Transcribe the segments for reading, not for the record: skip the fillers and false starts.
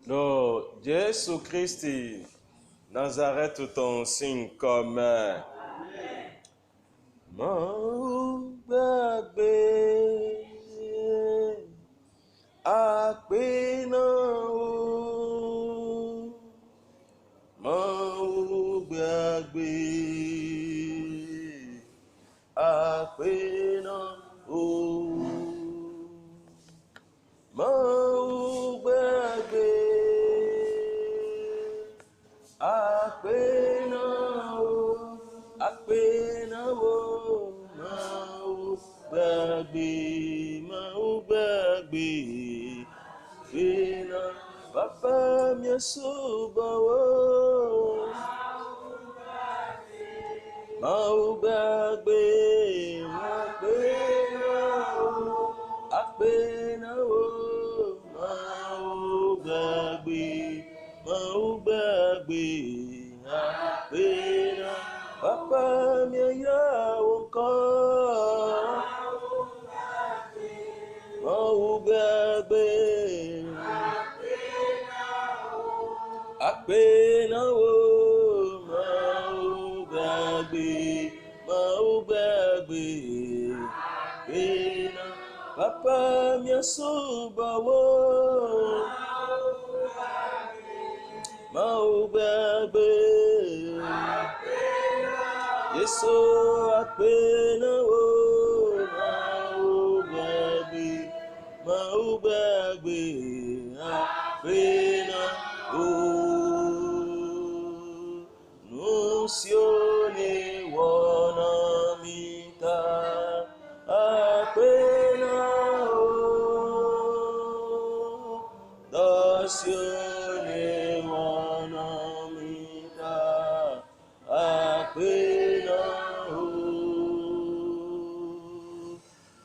Non, Jésus Christ, Nazareth ton signe commun. Mon bébé, apena o, mon bébé, apena o, mon bébé, apena o, apena o, mau bagbe, pena, papa me subawo, mau bagbe, apena o, mau bagbe, apena, papa me ya wonko. Mau gbàgbé, apena o, mau gbàgbé, pena, papa mi asubawo, mau gbàgbé, Yesu apena o, mau gbàgbé, apena o, nusione wana mita, apena o, dasione wana mita, apena o,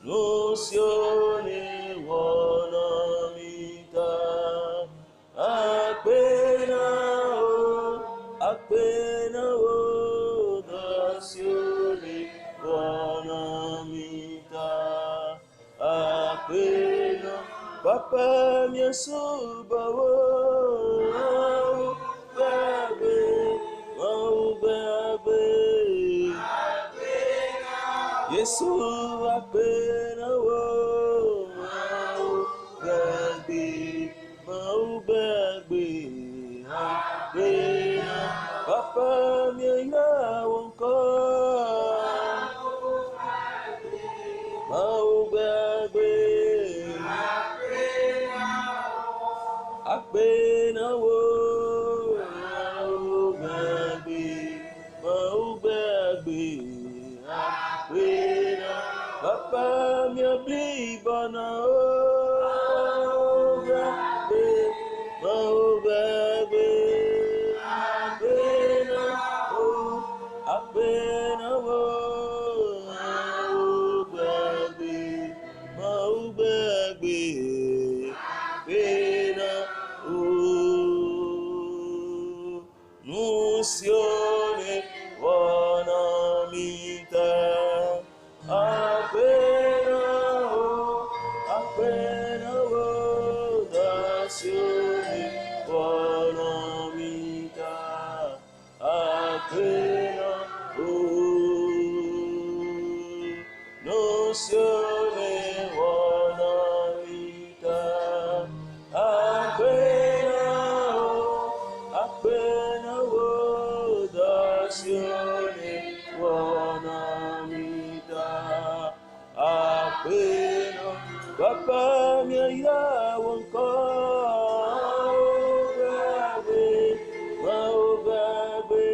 nusione wana mita, apena o, dasione wana mita, apena, papa mi asubawo, mau bagbe, Yesu apena o, mau bagbe, apena, papa mi ya wonko, mau bagbe, apena o, mau bagbe, apena, papa mi bli bana o, mau bagbe, apena o, mau bagbe, pena o, nusione wana mita, apena o, dasione wana mita, apena o, nusione wana mita, apena o, dasione wana mita, apena, papa mi ya wonko, mau bagbe,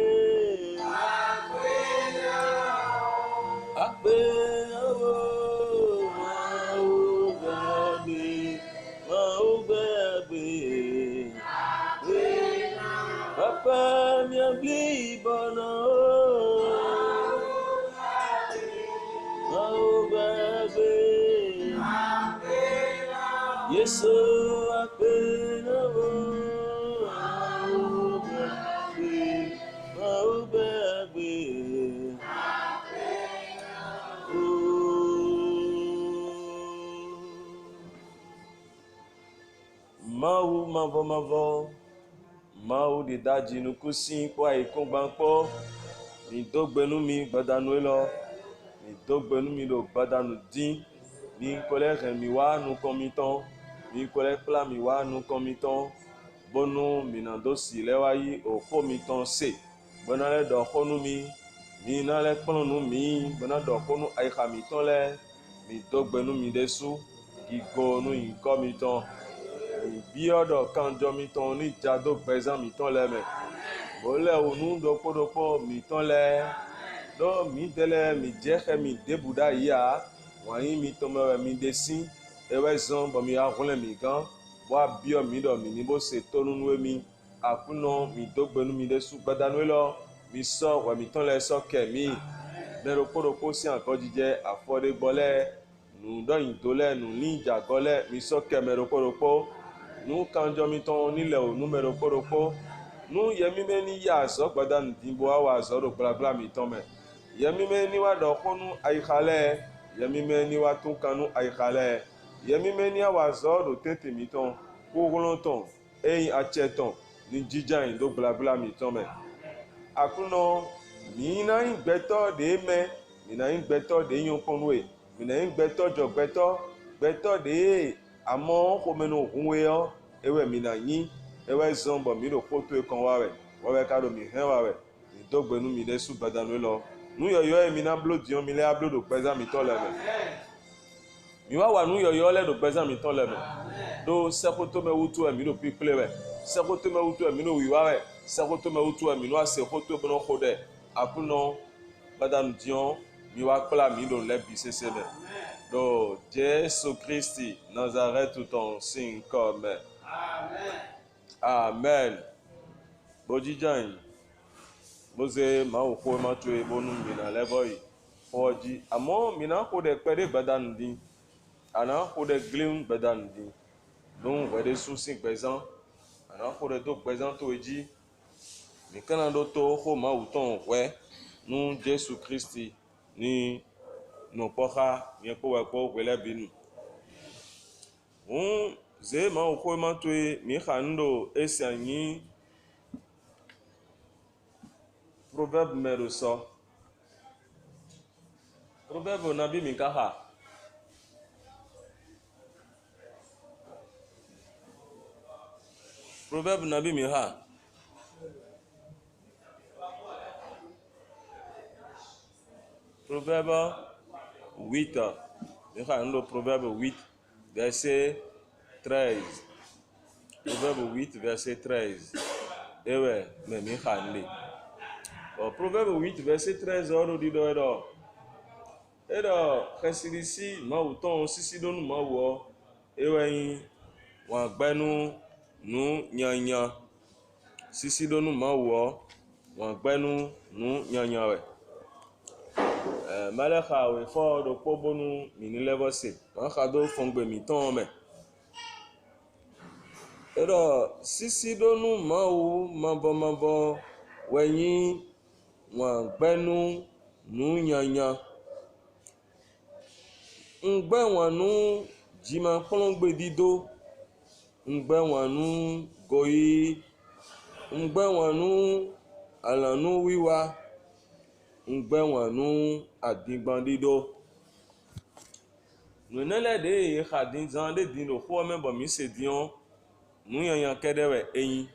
apena o, mau bagbe, papa mi bli bana o, mau bagbe, Yesu apena o, mau bagbe, Mawu mavɔ Mawu de dadzi nukusi kpɔ ayikɔ gbankpɔ mi do gbenu mi gbadanu lɔ mi do gbenu mi do gbadanu din mi kɔlɛ hɛn mi wa nukɔmitɔn mi kɔlɛ kpla mi wa nukɔmitɔn bonu mina do si lɛ wa yi oxɔ mitɔn se bena lɛ dɔ xɔnu mi na lɛ kplɔnu mi bena dɔ xɔnu ayixa mitɔn lɛ mi do gbenu mi de su gigo nu yi kɔ mitɔn. Biɔdɔ kanjɔ mitɔn ni dzado gbɛzã mitɔn lɛ mɛ wòle wònu ɖokpoɖokpo mitɔn lɛ ɖo mi de lɛ mi dze xe mi debu ɖa yia wòanyi mitɔn mɛ wɛ mi de si ewɛ zɔn bɔn mi ahlẽ mi gã bɔ abiɔ mi ɖɔ mi ni bo se tonunu mi akunɔ mi do gbenu mi de su gbadanu lɔ mi sɔ wɛ mitɔn lɛ sɔ kɛ mi mɛ ɖokpoɖokpo si agɔdzidze afɔ de gbɔ lɛ nu ɖɔ yi do lɛ nu li dzagɔ lɛ mi sɔ kɛ mɛ ɖokpoɖokpo. Nu kanjɔmitɔn ni le o nu mɛ ɖokpoɖokpo nu yemi mɛ ni ya azɔ gbada nudibo awɔ azɔ ɖo gblagblã mitɔn mɛ yemi mɛ ni wa ɖɔ xɔnu ayixa lɛ yemi mɛ ni wa tún kanu ayixa lɛ yemi mɛ ni awɔ azɔ ɖo tete mitɔn koglɔtɔn eyi atsɛtɔn ni dzidzã yi do gblagblã mitɔn mɛ akunɔ mi na yi gbɛtɔ de mɛ mi na yi gbɛtɔ de nyɔkpɔnue mi na yi gbɛtɔ dzɔ gbɛtɔ de amɔ xɔmenu hunwe yɔ ewɛ mina nyi ewɛ zɔn bɔ mi ɖo kpoto ekɔn wa wɛ wɔwɛ ka ɖo mi hɛn wa wɛ mi do gbenu mi ɖe su gbadanu lɔ nuyɔyɔ ye mi na blo diɔ mi lɛ ablo ɖo gbɛzã mitɔ lɛ mɛ mi wa wa nuyɔyɔ lɛ ɖo gbɛzã mitɔ lɛ mɛ ɖo sɛkoto mɛ wutu mi ɖo kpikple wɛ sɛkoto mɛ wutu mi ɖo wiwa wɛ sɛkoto mɛ wutu mi ɖo ase koto bena xɔ ɖɛ akunɔ gbadanu diɔ mi wa kpla mi ɖo lɛ bi sese mɛ. Do Jésus Christi Nazareth ton sin comme Amen. Bojijan boze ma o ko ma to e bonu mina leboy oji amo mina ko de pede gbadan din ana ko de glim gbadan din don we de su sin gbezan ana ko de do gbezan to eji mi kana do to ko ma o ton we nu Jésus Christi ni no poxa ye ko wa ko wele binu ze ma o ko ma to mi khando esanyi proverbe meroso proverbe nabi mi kaha proverbe nabi mi ha proverbe 8 mi khando proverbe 8 verset 13 proverbe 8 verset 13 ewe me mi khande proverbe 8 verset 13 oro di do edo khasilisi ma uton sisi donu ma wo ewe yin wa gbenu nu nyanya sisi donu ma wo wa gbenu nu nyanya we malekha we fo do pobonu mini levose ma khado fongbe mi ton me edo sisi donu ma wo mabo weyin wa gbenu nu nyanya ngbe wanu jima kplongbe dido ngbe wanu goyi ngbe wanu alanu wiwa ngbe wanu adigban dido nunele de khadin zan de din ro ko me bo mi se dion nu nyanya kedewe eyin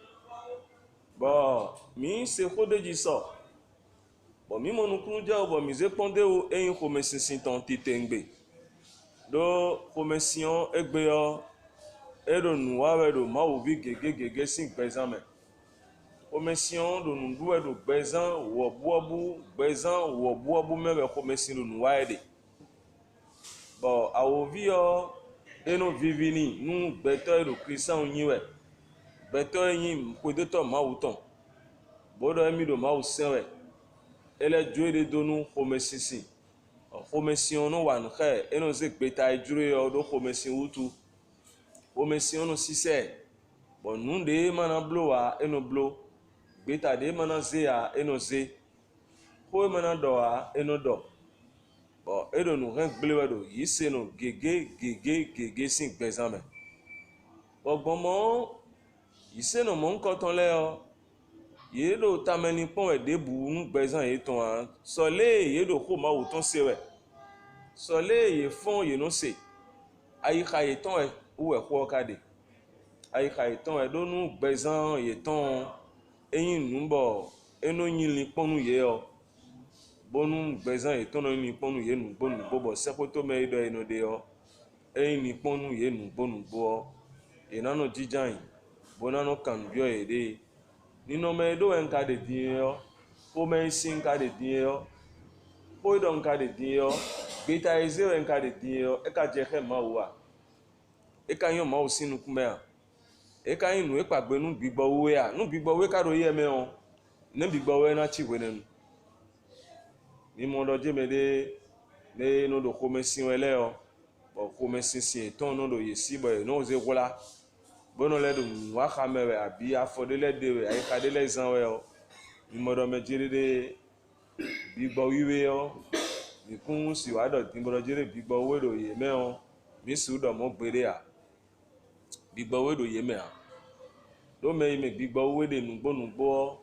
bo mi se khodeji so bo mi monu kunu ja bo mi ze ponde o eyin ko me sinsin ton titengbe do komesion egbe yo edo nu wawe do ma wo bi gege sin gbezan me komesion do nu duwe do gbezan wo buobu me komesin do nu waede bo awovi yo eno vivini nu gbeto edo kristian yiwe beto yin kodeto ma wuton bodo emi do ma usenwe ele joede do nu komesinsin xomesion no wan xe eno ze gbeta ejure yo do xomesin wutu xomesion no sise bon nu de mana blo wa eno blo gbeta de mana ze ya eno ze xo mana do wa eno do bon edo nu ren gblewe do yise no gege sin gbezan me Ogbomo ise no mon koton le o ye do tameni pon e debu nu gbezan ye ton an sole ye do ko ma wo ton se we sole ye fon ye no se ayi kha ye ton e u e ko kade ayi kha ye ton e do nu gbezan ye ton eyin nu bo eno yin li pon nu ye o bonu gbezan ye ton no yin pon nu ye nu bonu bobo se ko to me do eno de o eyin ni pon nu ye nu bonu bo enano jijan bonano kan bio ede nino me do en ka de din yo po me sin ka de din yo po do ka de din yo beta eze en ka de din yo e ka je khe ma wa e ka yan ma o sinu ku me a e ka yin nu e pagbe nu gbigbo we a nu gbigbo we ka ro ye me o ne gbigbo we na chi we ne ni mo do je me de ne no do ko me sin we le o bo ko me sin ton no do ye si bo no ze gola bono le dum wa khamewe abi afode le dewe ay khade le zanwe o ni modo me jiride bigbo wiwe o ni kun si wa do tin bodo jire bigbo we do ye me o mi su do mo gbere a bigbo we do ye me a do me me bigbo we de nugbo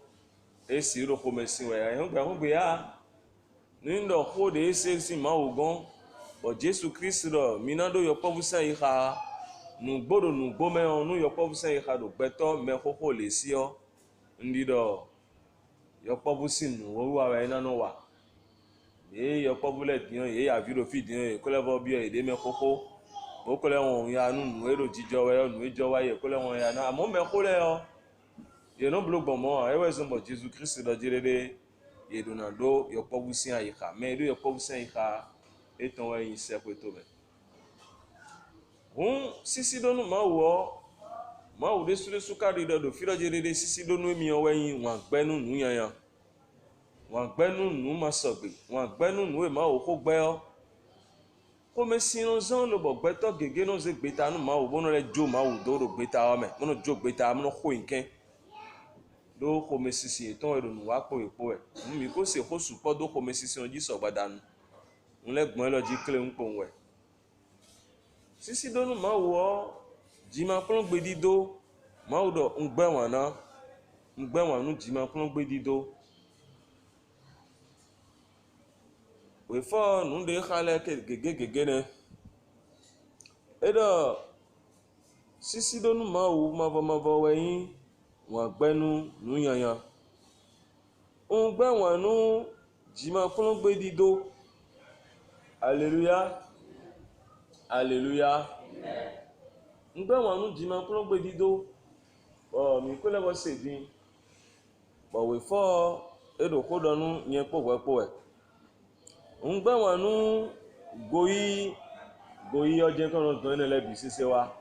e si ro ko me sin we ay hon gbe a ni ndo ko de se si ma ogon bo Jesus Christ do mi na do yo povusa yi kha nugbo me on nu yopovu sen ha do gbeto me koko le si o ndi do yopovu sin nu wo wa we na no wa e yopovu le dian e ya viro fi dian e ko le bo bi e de me koko bo ko le won ya nu e ro jijo we nu e jo wa ye ko le won ya na mo me ko le o ye no blogbo mo e we so mo Jesus Christ do jirede ye do na do yopovu sin ayi ha me do yopovu sen ha e ton we yin se ko to me sisi donu ma wo de sure sukari do firo jere de sisi donu emi oweyin wan gbenu nu yanyan wan gbenu nu ma sogbe wan gbenu nu e ma wo ko gbe o ko me sinu zon lo bo gbe to gege no ze gbeta nu ma wo bono le jo ma wo do ro gbeta o me mono jo gbeta mono ko nken do ko me sisi eton ero nu wa po epo e mi ko se ko supo do ko me sisi on ji so gbadanu nle gbon lo ji kle npo we sisi donu ma wo jima plon gbe dido ma wo do ngbe wan nu jima plon gbe dido we fo nu de khale ke gege ne edo sisi donu ma wo we yin wan gbenu nu yanyan ngbe wan nu jima plon gbe dido hallelujah hallelujah ngbe wan nu jima plon gbe dido o mi ko le bo se din bo we fo edo ko donu yen po e ngbe wan nu goyi oje kan do ne le bi sise wa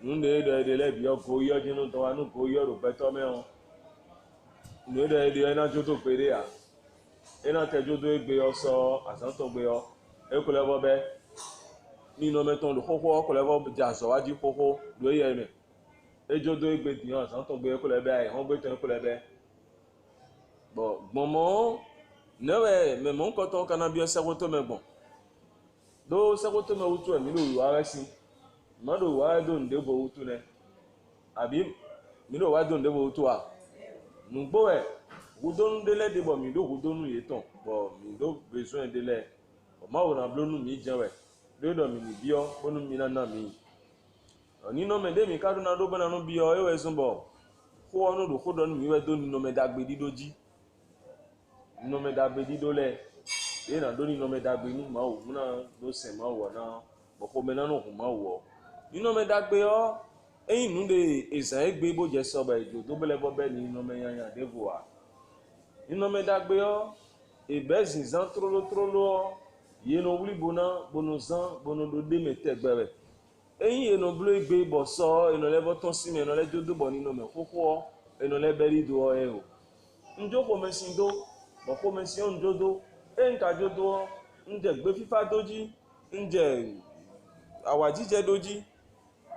nu de le bi o goyi oje nu to wa nu goyi ro beto me o nu de na jodo pere a ena te jodo egbe o so asan to gbe o e ko le bo be nínú mẹ́tọ́ ló kókó ọkọ̀lẹ́bọ̀ jàǹsọ̀ wájú kókó ló yẹ mẹ́ ejodo egbe dìyàn sàn tó gbé kólẹ́bẹ́ àyè wọ́n gbé tán kólẹ́bẹ́ bọ̀ gbọ̀nmọ́ nẹ́wẹ̀ mẹ́mọ́ nkọ́tọ́ kanabíọ́ sẹ́kótó mẹ́gbọ̀n ló sẹ́kótó mẹ́wútú ẹ̀mí ló wà rẹ́ sí mọ́dọ̀ wà á dòun débò wútú nẹ àbí mi ló wà á dòun débò wútú wa nùgbó ẹ̀ wúdónú délẹ̀ débọ̀ mi ló wúdónú yé tán bọ̀ mi ló bẹ̀sùn ẹ̀ délẹ̀ ọ̀máwòrán blónú mi jẹ́wẹ̀ lódò mi ní bíọ́ bónú mi náà mi nínú mẹ́dé mi kádùn adó bẹ́ẹ̀ nánú bíọ́ ẹ̀wẹ̀ súnbọ̀ kó ọ́nù ló kó dọ́nù mi wẹ́ dó nínú mẹ́dàgbé dídó jí nínú mẹ́dàgbé dídó lẹ̀ yé nà dó nínú mẹ́dàgbé ní máa wò múná ló sẹ̀ máa wọ̀ náà bọ̀kọ́ mẹ́ nánú kò máa wọ̀ nínú mẹ́dàgbé ọ́ ẹ̀yìn nù de èsàn ẹ̀gbẹ́ bó jẹ́ sọ̀bà ìjò tó bẹ́lẹ̀ bọ́ bẹ́ẹ̀ nínú mẹ́yàn àdéhùn wa nínú mẹ́dàgbé ọ́ ìbẹ́ zinzan trólótróló ọ́ yeno wuli bono zan bono do de me tegbere eyin yeno blo egbe bo so eno le boton si me eno le jodo bo ninu me koko eno le beri do e o njo ko me sin do bo ko me sin on jodo nka jodo nje gbe fifa doji nje awajije doji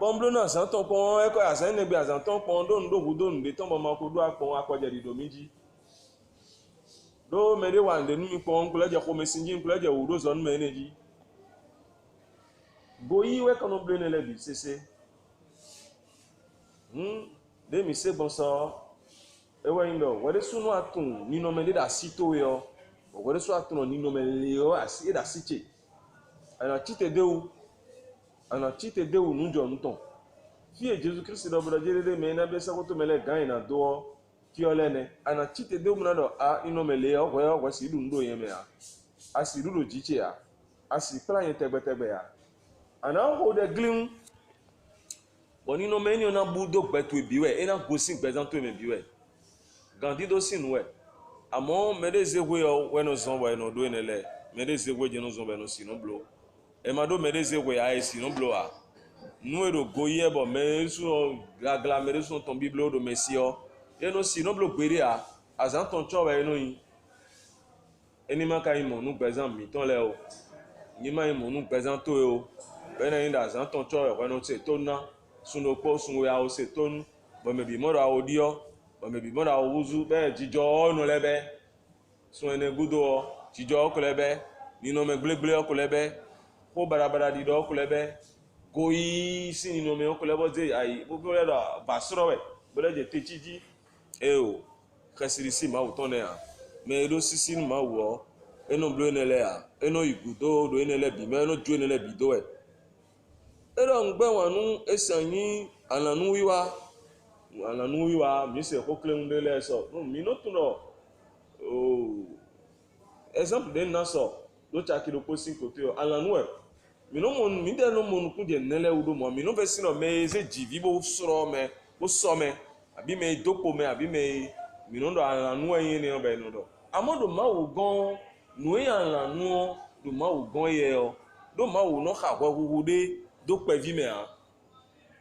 bomblo na san ton pon e ko asan ne gbe asan ton pon do ndo gu do nde ton bo ma ko do apon akoje di do meji do mere wande nu mi pon kula je ko mesinjin kula je wudo zon me neji goyi we kanu blene le bi sese de mi se bon so ewe indo wede sunu atun ni no me de da sito yo wede su atun ni no me le yo asi da siche ana chite dewu nujo nton fie Jesus Christ do bro jere me na be sakoto mele gan na do ki olene ana chite dewu na do a ino me le yo we si du ndo yen me a asi du do jiche ya asi plan yen tegbetegbe ya ana ho de glin boni no me ni na bu do gbetu ebiwe ena gosin gbezan to me biwe gandi do sinwe amo me de zegwe yo we no zon we no do enele me de zegwe je no zon we no sino blo e ma do me de zegwe ya e sino blo a nu ero goye bo me su gagla me de su ton biblo do mesio e no sino blo gbere a azan ton cho we no yin eni ma ka imo nu gbezan mi ton le o ni ma imo nu gbezan to e o be na yin da azan ton cho we no se to na suno po sunwe a o se to nu bo me bi mo ra o dio maybe more awuzu be jijo no lebe so ene gudo jijo ko lebe ni no me glegle ko lebe ko barabara di do ko lebe ko yi si ni no me ko lebo je ai bo bo le da basro we bo le je techiji e o kasiri si ma uton ya me do sisi ma wo eno blo ene le ya eno igudo do ene le bi me eno ju ene le bi do e ero ngbe wanu esanyi alanu wiwa alanu wiwa mi se ko kle nde le so no mi no tun no o exemple de na so do cha ki do posin ko te alanu e mi no mon mi de no mon ku de nele udo mo mi no be sino me ze jivi bo soro me bo so me abi me dopo me abi me mi no do alanu e yin ni o be no do amodo ma wo gan nu e alanu do ma wo gan ye o do ma wo no kha kwa wu de do pe vi me a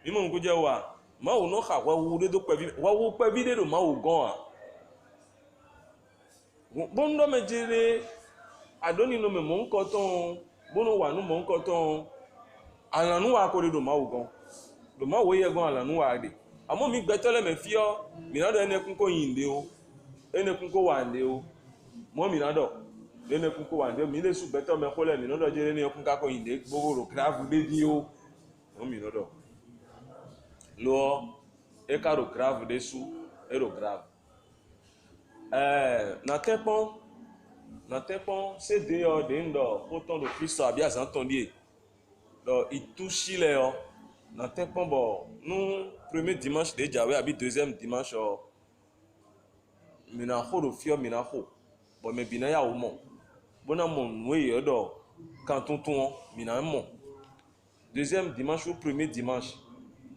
mi mo ko je wa ma wo no kha wa wu de do pe vi de do ma wo gan a bondo me jere adoni no me mo nko ton bono wa no mo nko ton alanu wa ko de do ma wo gan do ma wo ye gan alanu wa de amo mi gbetole me fio mi na do ene kun ko yinde o ene kun ko wa nde o mo mi na do ene kun ko wa nde mi le su beto me ko le mi na do jere ne kun ka ko yinde gbogbo ro grave de di o mo mi na do lo e caro grave dessus ero grave na tempon c'est dehors de ndo autant de Christ a bien entendu donc il touche les na tempon bon nous premier dimanche de Jawe abi deuxième dimanche mina ho do fio mina ho bon me bina ya o mo bona mon we yodo quand tonton mina mo deuxième dimanche ou premier dimanche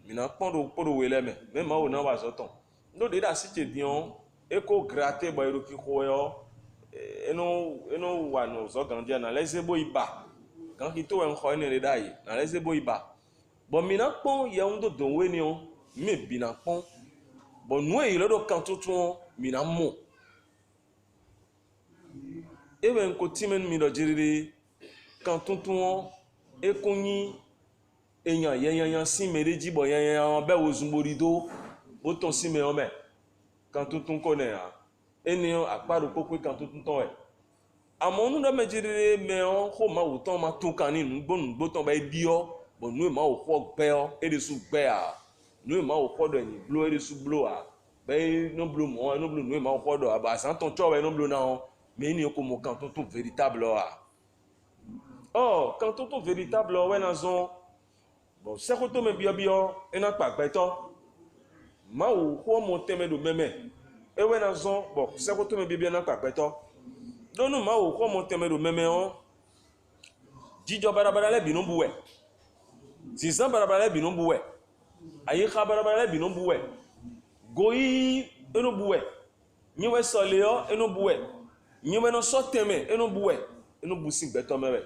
mina pondo wele me ma o na wa soton no de da site dion eko gratter ba eroki ko yo eno wa no so gandia na lesebo iba kan ki to en ko ni re dai na lesebo iba bo mina pon ye un do don we ni o me bina pon bo nu e lodo kan tutun mina mo ewe nko timen mi do jiriri kan tutun ekunyin eyan yeyan si mereji bo yeyan be wo zumbori do bo ton si me o me kan tutun ko ne a eni aparo popo kan tutun ton e amo nu do mejire me o ko ma wo ton ma tun kan ni nu gbo ton ba bi o bo nu ma wo ko gbe o e de su gbe a nu ma wo ko do ni blo e de su blo a be no blo mo no blo nu ma wo ko do aba san ton cho we no blo na o me ni ko mo kan tutun véritable a oh kan tutun véritable we na zon bon sekoto me bio ena pagbeto ma wo ho mo teme do meme ewe na zon bon sekoto me bio na pagbeto donu ma wo ho mo teme do meme on jijo barabara le binu buwe zizan barabara le binu buwe ayi kha barabara le binu buwe goyi eno buwe nyiwe soleo eno buwe nyiwe no so teme eno buwe eno busin gbeto mewe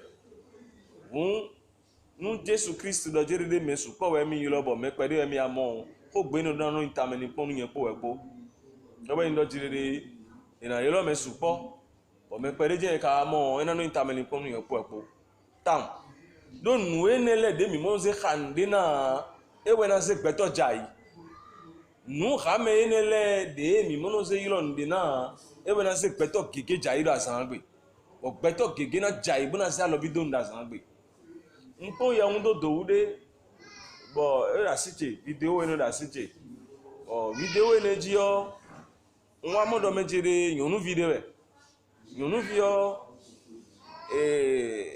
nu Jesu Christ do jere de mesu po we mi yilo bo me pede mi amo ko gbe no dan no intameni pon yen po we po do we ndo jere de ina yilo mesu po bo me pede je ka amo ina no intameni pon yen po we po tam do nu enele de mi mo ze khande na e we na ze gbeto jai nu khame enele de mi mo no ze yilo nde na e we na ze gbeto gege jai do asan gbe o gbeto gege na jai bu na se lo bi do nda asan gbe npo ya un do doude bo era site video eno da site vidéo ene dzi yɔ ŋua mɔdɔ me dze ɖe nyɔnuvi ɖe wɛ nyɔnuvi yɔ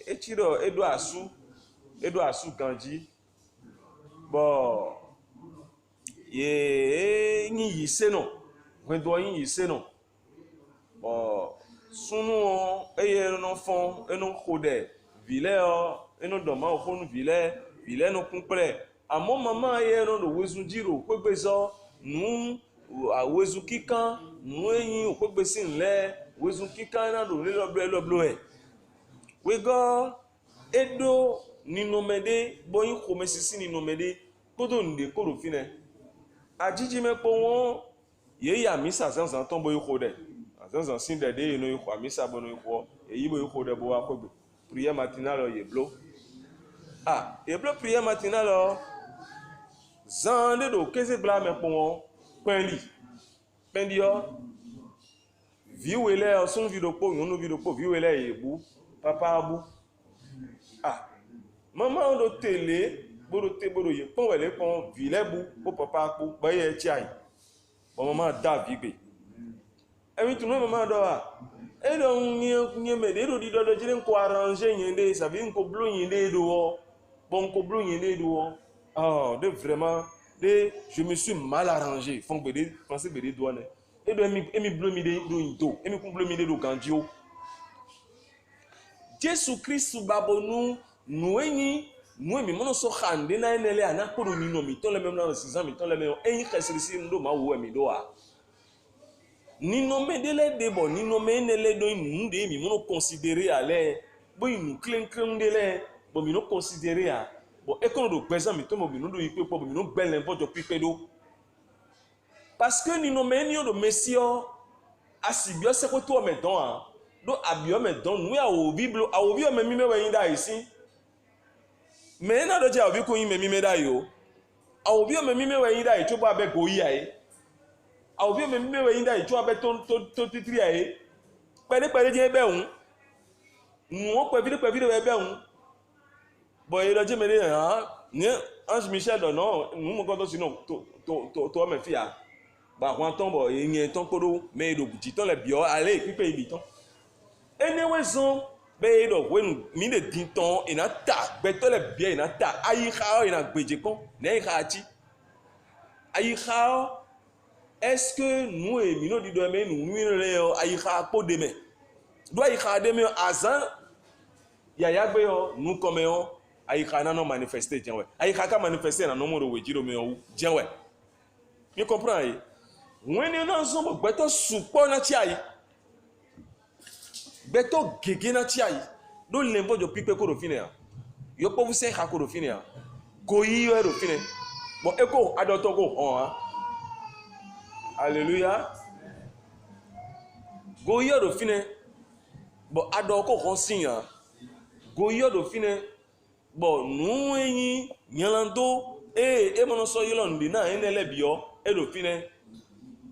etsi ɖɔ eɖo asu gã dzi bɔn ye nyi yi senɔ ʋedoɔ nyi yi senɔ bɔn sunu eye nɔ fɔn eno xɔ ɖe vilɛ yɔ eno dɔma xɔ nu vilɛ no kun kple amɔ mama ye no ɖo wezu dzi ɖo kpegbe zɔ nu wezu kikan nu enyi o kpegbe si lɛ wezu kikan na ɖo lɔblɔɛ wegɔ eɖo ninɔmɛ ɖe bɔnyi xɔmɛ sisi ninɔmɛ ɖe kpodo nuɖe ko ɖo fi nɛ adzidzi me kpɔ wɔn ye ya misa zanzan tɔn bɔ yi xɔ ɖe zanzan si ɖe ɖe yi no yi xɔ amisa bɔ no yi xɔ eyi bɔ yi xɔ ɖe bɔ wa kpegbe prière matinale yeblo yeblo prière matinale zan de do kese bla me kpɔ pɛndi yɔ viwe lɛ sun vi do kpɔ nyɔnu vi do kpɔ viwe lɛ yebu papa bu mama do tele bodo ye kpɔn wɛlɛ kpɔn vi lɛ bu ko papa kpɔ gbɛ yɛ tsi ayi bɔn mama da vi gbe ɛmi tunu mama dɔ wa eɖɔ nye me de eɖo di dɔ dzi de ŋkɔ arrange nye de sabi ŋkɔ blo nye de do wɔ bɔn ŋkɔ blo nye de do wɔ de vraiment de je me suis mal arrangé fɔn gbe de français gbe de doa nɛ eɖo emi blo mi de do yin do emi kun blo mi de do ganji o Jesu Kristu babo nu enyi nu emi mɔnɔ sɔ xa nde na ene lɛ ana kpɔ do ni nɔ mi tɔn lɛ mɛ na sisan mi tɔn lɛ mɛ enyi xɛsirisi ŋdo ma wo emi do wa. Ninome de le de bo ninome ne le do nu de mi mo considérer ale bo inu klenklen de le bo mi no considérer a bo e kon do gbezan mi to mo bi no do ipe po bo mi no gbelen bo jo pipe do parce que ninome ni o do mesio asibio se ko to me don a do abio me don nu ya o bible a o bi o me mi me we yin da isi me na do je o bi ko yin me mi me da yo a o bi o me mi me we yin da i to bo abe go yi ai awo bi o me mi me we yin da i to abe to titiri ai pere je be un nu o pe video we be un bo e lo je me de ni Ange Michel do no nu mo ko to sino to me fia ba kwa ton bo yin ton kodo me do buti ton le bio ale pipe ibi ton anyway zon be do wenu mi de din ton ina ta be to le bia ina ta ayi kha ina gbeje kon ne kha ti ayi kha est-ce que nous et mino di do me nu le ayi kha po de me do ayi kha de me azan ya gbe yo nu ko me yo ayi kha na no manifester jenwe ayi kha ka manifester na no mo ro wejiro me yo jenwe you comprend when you know so gbeto supo na ti ayi gbeto gege na ti ayi do lembo jo pipe ko ro fine ya yo po fu se kha ko ro fine ya go yi yo ro fine bo eko adoto go alléluia go yi ro fine bo adoko ko sin ya go yi ro fine bo nu eyin yanlando e mo no so yi lo nbi na enele bio e ro fine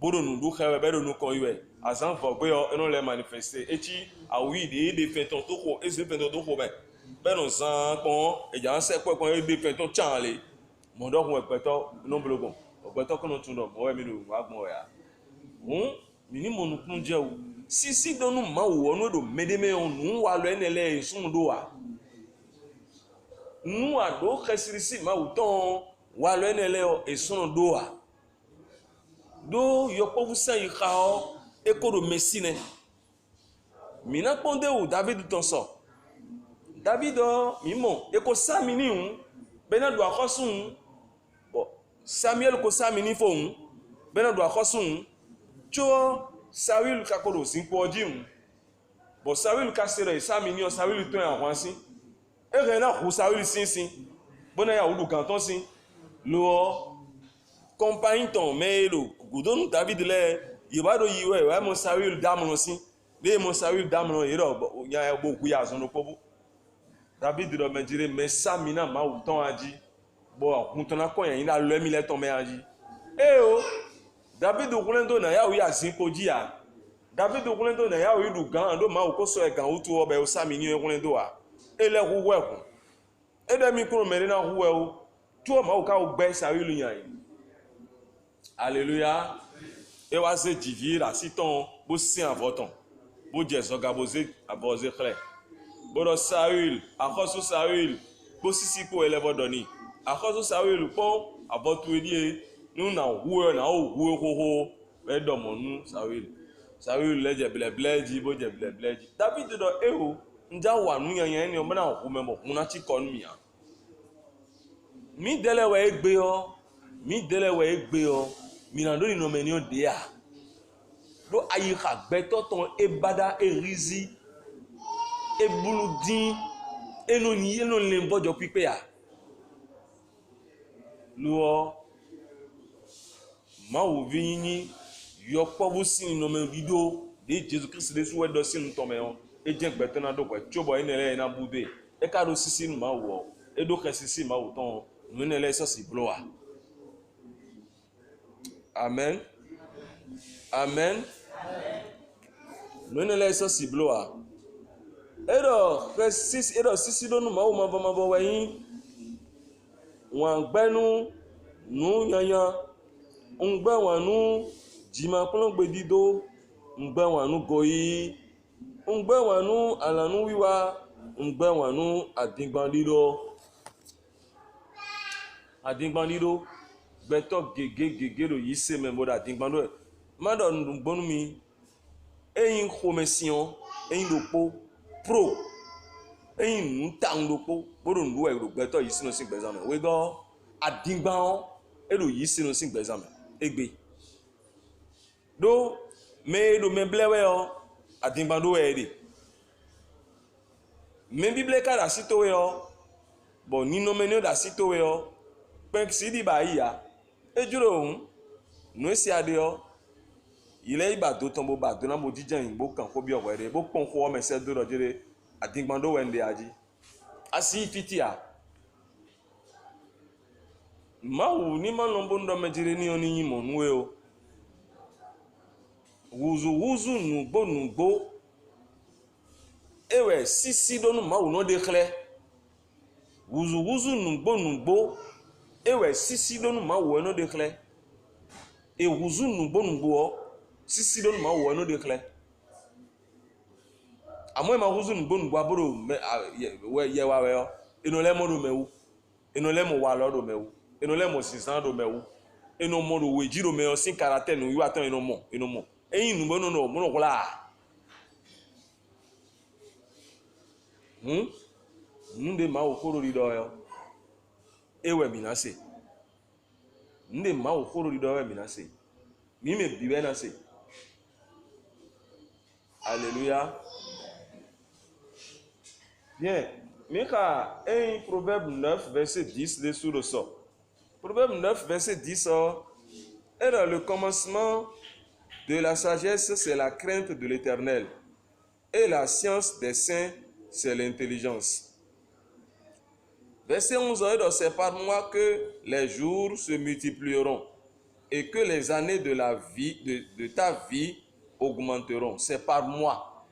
bodo nu du khawe be do nu kon yiwe azan fo gbe yo eno le manifester echi awi de feton to ko e se feton to ko be no san pon e ja se po kon e de feton chanle mo do ko peto no blogon ogbeto kono tun do bo mi do wa gbon ya mi ni mo nu kun je o sisi do nu ma wo nu do medeme on nu wa lo enele sun do wa nu ado khesirisi ma uton wa lo enele o esun do wa do yopo vusa yi khao ekoro mesine mina ponde o David tonso David mi mo eko samini un bena do akhosun bo Samuel ko samini fo un bena do akhosun cho Samuel ka ko do sin po ji un bo Samuel ka sere samini o Samuel ton an wansin e re na ko Samuel sinsin bona ya udu kan ton sin lo compagnie ton melo gudonu David le yibado yiwe wa mo Samuel damno sin le mo Samuel damno yiro ya bo ku ya zonu pobu David do menjire me samina ma uton aji bo akuntona na ko yan ina lo mi le ton me aji o David okunlendo na ya wi asin koji ya David okunlendo na ya wi du gan do ma ko so e gan utu obe o samini okunlendo wa ele huwe ku ede mi kuro mere na huwe o tu o ma o ka o gbe Samuel yan Alléluia. Et wa se divir si ton bo si avoton. Bo jeso gaboze aboze khle. Bodo Saül, akoso Saül, bo sisi ko elevo doni. Akoso Saül pon abotu edie nu na wu na o wu hoho be domonu Saül. Saül leje blebleji bo je blebleji. David do eho nja wa nu yan ni o na hu memo huna chi kon mi ya. Mi dele we egbe o, mi dele we egbe o. Mi na do ni no meni o de a. Do ayi ka gbeto ton ebada erizi ebuludin eno ni eno le bojo pipe ya. Lo ma wo vini yo pobu sin no me video de Jesus Christ de suwe do sin to me on e je gbeto na do ko chobo enele na bude e ka do sisi ma wo e do ke sisi ma wo ton no enele so si blowa. Amen. Amen. No enele so si blowa. Edo sisi do nu ma wo weyin wọn gbẹnu nu yanyan ngbẹ wọn nu jimakun gbedido ngbẹ wọn nu goyi ngbẹ wọn nu alanu wiwa ngbẹ wọn nu adingbanlido gbẹtọ gege do yi se mẹ bọdọ adingbanlido má dọ nugbọnu mi eyin xɔmẹsiọn eyin dokpo pro eyin nu ta ŋdokpo bodo nu ẹ gbẹtọ yi sinu si gbẹzame wegọ adingban edo yi sinu si gbẹzame egbe do me do me blewe o adingban do ẹ de me bible ka da si towe o bo nino me ne da si towe o pek si di ba ya ejuro ohun nu esi ade o ile iba do ton bo ba do na bo jijan yin bo kan ko bi owo ere bo pon ko o mese do rojere adingban do wende aji asi fitia mawu ni ma no bondo mejire ni oni yin mo nuwe o wuzu nugbo ewe sisi do nu mawu no de khle wuzu nugbo ewe sisi do nu mawu no de khle e wuzu nugbo sisi do nu mawu no de khle amo ma wuzu nugbo aburo ye wa we o ino le mo do mewu ino le mo wa lo do mewu ino le mo sisan do mewu ino mo do we jiro me o sin karate nu yu atan ino mo eyin nu bo no mo no kula nde ma okoro ri do yo ewe mi na se nde ma okoro ri do we mi na se mi me bibe na se. Alléluia. Bien, Mika, 1 Proverbe 9, verset 10, dessous le sort. Proverbe 9, verset 10, et dans le commencement de la sagesse, c'est la crainte de l'Éternel, et la science des saints, c'est l'intelligence. Verset 11, c'est par moi que les jours se multiplieront, et que les années de la vie, de ta vie augmenteront. C'est par moi.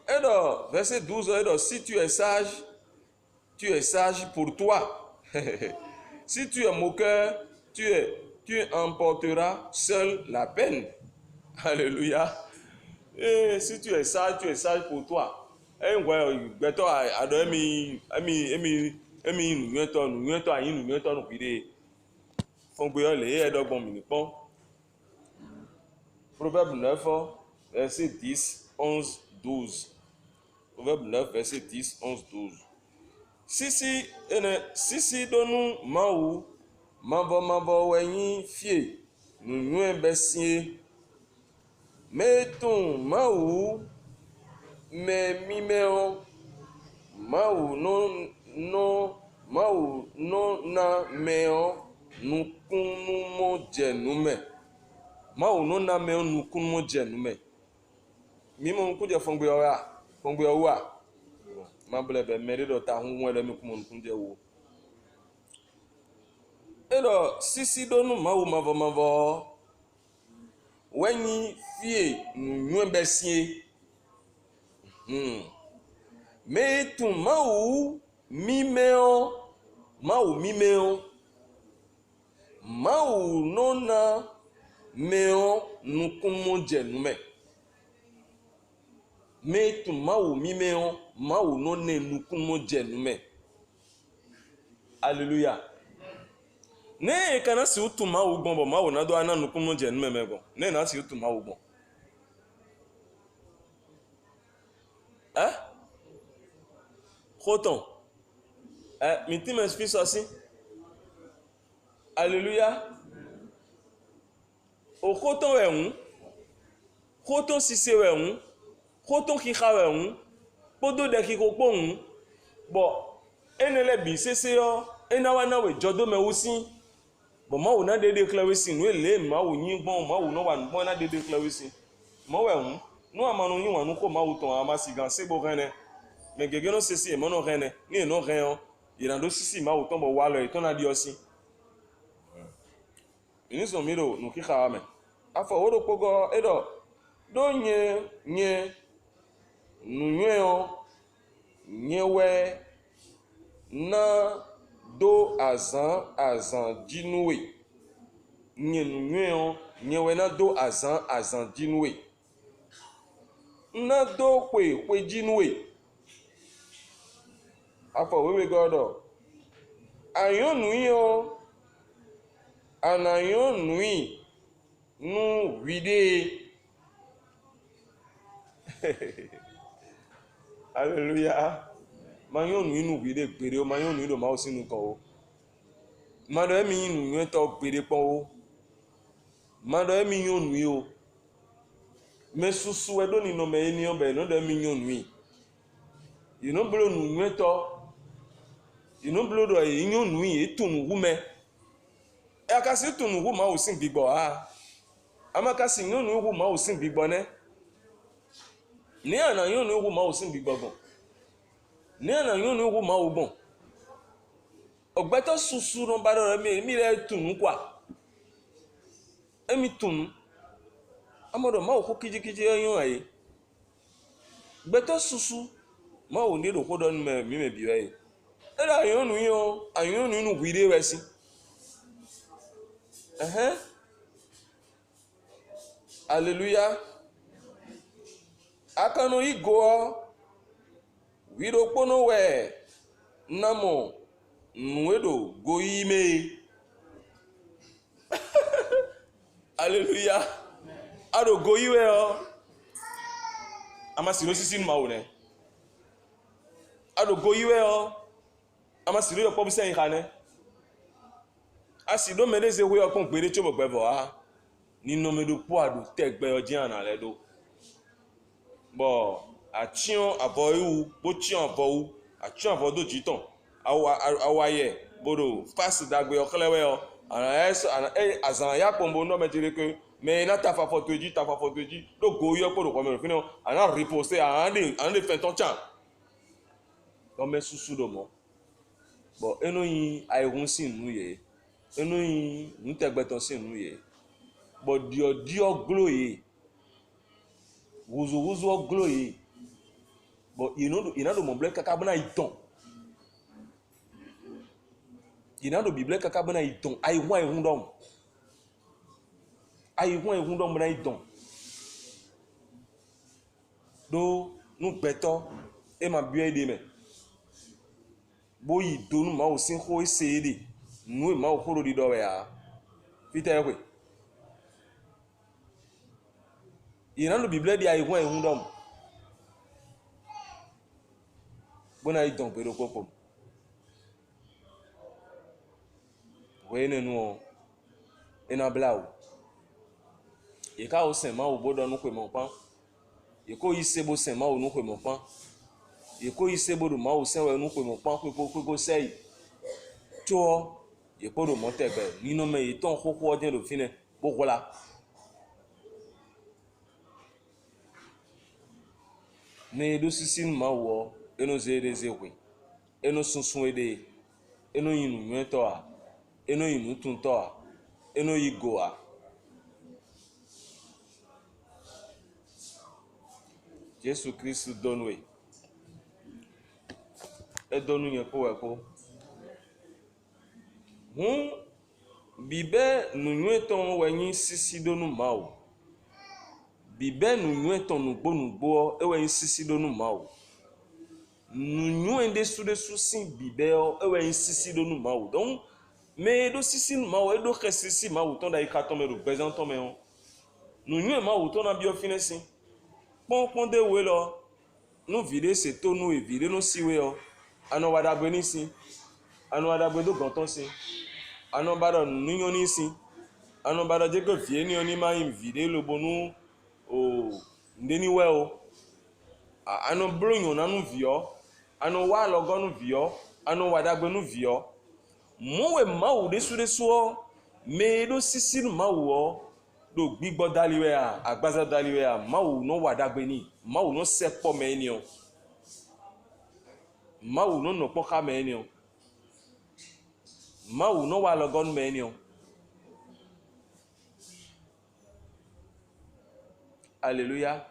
Et donc, verset 12, si tu es sage pour toi. Si tu es moqueur, tu emporteras seul la peine. Alléluia. Et si tu es sage pour toi. Et Proverbe 9, verset 10, 11, 12. Proverbe 9, verset 10, 11, 12. Sisi donu mawu, mavo wenyi fie, nunue besie. Metun mawu, me mimeo, mawu no na meo, nukunu mo jenume. Mawu no na meo nukunu mo jenume. Mimo nkuje fongbe owa. Mablebe merido ta hunwe le mikumo nkunje wo. Elo sisi donu mawu mavo wenyi fie nunue besie. Me tu mawu mimeo Mawu mimeo. Mawu nona meo nukumo jenume. Me tu mawu mimeo. Mawu none nukumo jenume. Alléluia. Ne kana si utu mawu gbon bo mawu na do ana nukumo jenume mego. Ne na si utu mawu gbon. Khoton. Mi ti m'explique aussi. Alléluia. O khoton we un. Khoton sise we un. Khoton ki kha we un. Podo de ki ko po un. Bo enele bi sese yo. Ena wana we jodo me usi. Bo ma wo na de declare si no ele ma wo yin gbon ma wo no wa no na de declare si. Mo we un. No amanu yin wa nu ko ma wo ton amasi gan se bo rene. Me gege no sese e mo no rene. Ni no ren ìràndó sísì máa wò tán bọ̀ wá lọ ìtọ́ náà di ọsí ìnísàn mìíràn nù kíkà wà mẹ́ afọwọ́dọ̀ pọ́gọ́ ẹ̀dọ̀ dó nye nùnyẹ́ ọ nyẹ́wẹ́ náà dó àzàn jínúwè nye nùnyẹ́ ọ nyẹ́wẹ́ náà dó àzàn jínúwè náà dó pè jínúwè afọwọ́wé gọ́dọ̀ àyọ̀nùí ọ ànàyọ̀nùí nù wídé hallelujah mayọ̀nùí nù wídé gbèrè o mayọ̀nùí lò máa ó sínú kan o mmadụ emi nùnyẹ́ tọ́ gbèrè pọ́n o mmadụ emi yọ̀nùí o mẹ́sùsù ẹ̀dọ́ nínú mẹ́ ẹni ọbẹ̀ ẹ̀nọ́dọ̀ emi yọ̀nùí ìnúbìlò nùnyẹ́ tọ́ ìnúbìlò ìyọ̀nùí ètùnú wúmẹ́ akasi tunu wu ma o sin gbigbo ha amakasi yonu wu ma o sin gbigbo ne ni ana yonu wu ma o sin gbigbo gbon ni ana yonu wu ma o gbon ogbeto susu no ba do mi re tunu kwa emi tunu amodo ma o ko kijikiji yun aye gbeto susu ma o ni ro ko do mi me bi aye era yonu yo ayonu nu wire wesi Alléluia. Akano igo wiro pono we namo nwedo goime. Alléluia. Ado goiwe o. Amasiro sisi nma wo ne. Ado goiwe o. Amasiro yo pobu sen khane. Asido medeze we okon gbere chobo gbevo ha ni no medo po adu tegbe oji ana le do bo achion aboyu bo chion abowu achion abodo jiton awaye bodo fast dagbe oklewe o ana eso ana azan ya pombo no metire ke me na tafa fotoji do go yo podo ko me fini ana reposter ana fait ton chan do me susu do mo bo eno yin airun sin nu ye enu yin ntegbeton sin nu ye but dio gloye wuzu gloye but you know mo ble kaka bana iton bible kaka bana iton ai wan ehun dom bana iton do nu gbeto e ma bi ede me bo yi donu ma o sin ho ese nu ma o horo di do we ya fita ekwe ìrànlọ́ bíbélì di àìwọ́n ìhun dọ́mù gbọ́nà ìdàn pẹ̀lú pọ́pọ̀ wẹ́ẹ́ nínú ọ iná bláwò ìká ò sẹ̀ máa ò bọ́dọ̀ nù pè mọ̀ pán ìkó yìí sẹ́bó sẹ̀ máa ò nù pè mọ̀ pán ìkó yìí sẹ́bó máa ò sẹ́wẹ̀ nù pè mọ̀ pán pípó sẹ́yì tó ọ ìkó rò mọ́ tẹ̀gbẹ̀ nínú mẹ́ ìtàn kókó ọdún lòfin ẹ̀ gbogbo la. Ne edo sisi ma wo eno zede zekwe eno sunsun ede eno yinu nweto a eno yinu tunto a eno yigo a Jesu Kristu donwe e donu yen po Hum bibe nunueton wenyi sisi donu mau. Bibe nunueton nugbo ewenyi sisi donu mau. Nunuende sudesu sin bibe ewenyi sisi donu mau. Donc mais do sisi mau edo sisi mau ton da ikaton me do bezanton me on. Nunue mau ton na bio finesi. Pon de we lo. Nu vide se to nu e vide no siwe o. Ano wada beni si. Ano wada do ganton si. Ano bado nunyo ni si. Ano bado je ko vie ni oni ma im vide lo bonu o ndeni we o. Ano blonyo na nu vio. Ano wa logo nu vio. Ano wada nu vio. Mo we mau de o. Me do sisi mau o. Do gbigbo daliwe a agbaza daliwe a mau no wadagbe ni mau no sepo me ni o mau no no poka me ni o mau no wa logon me ni o. Alléluia.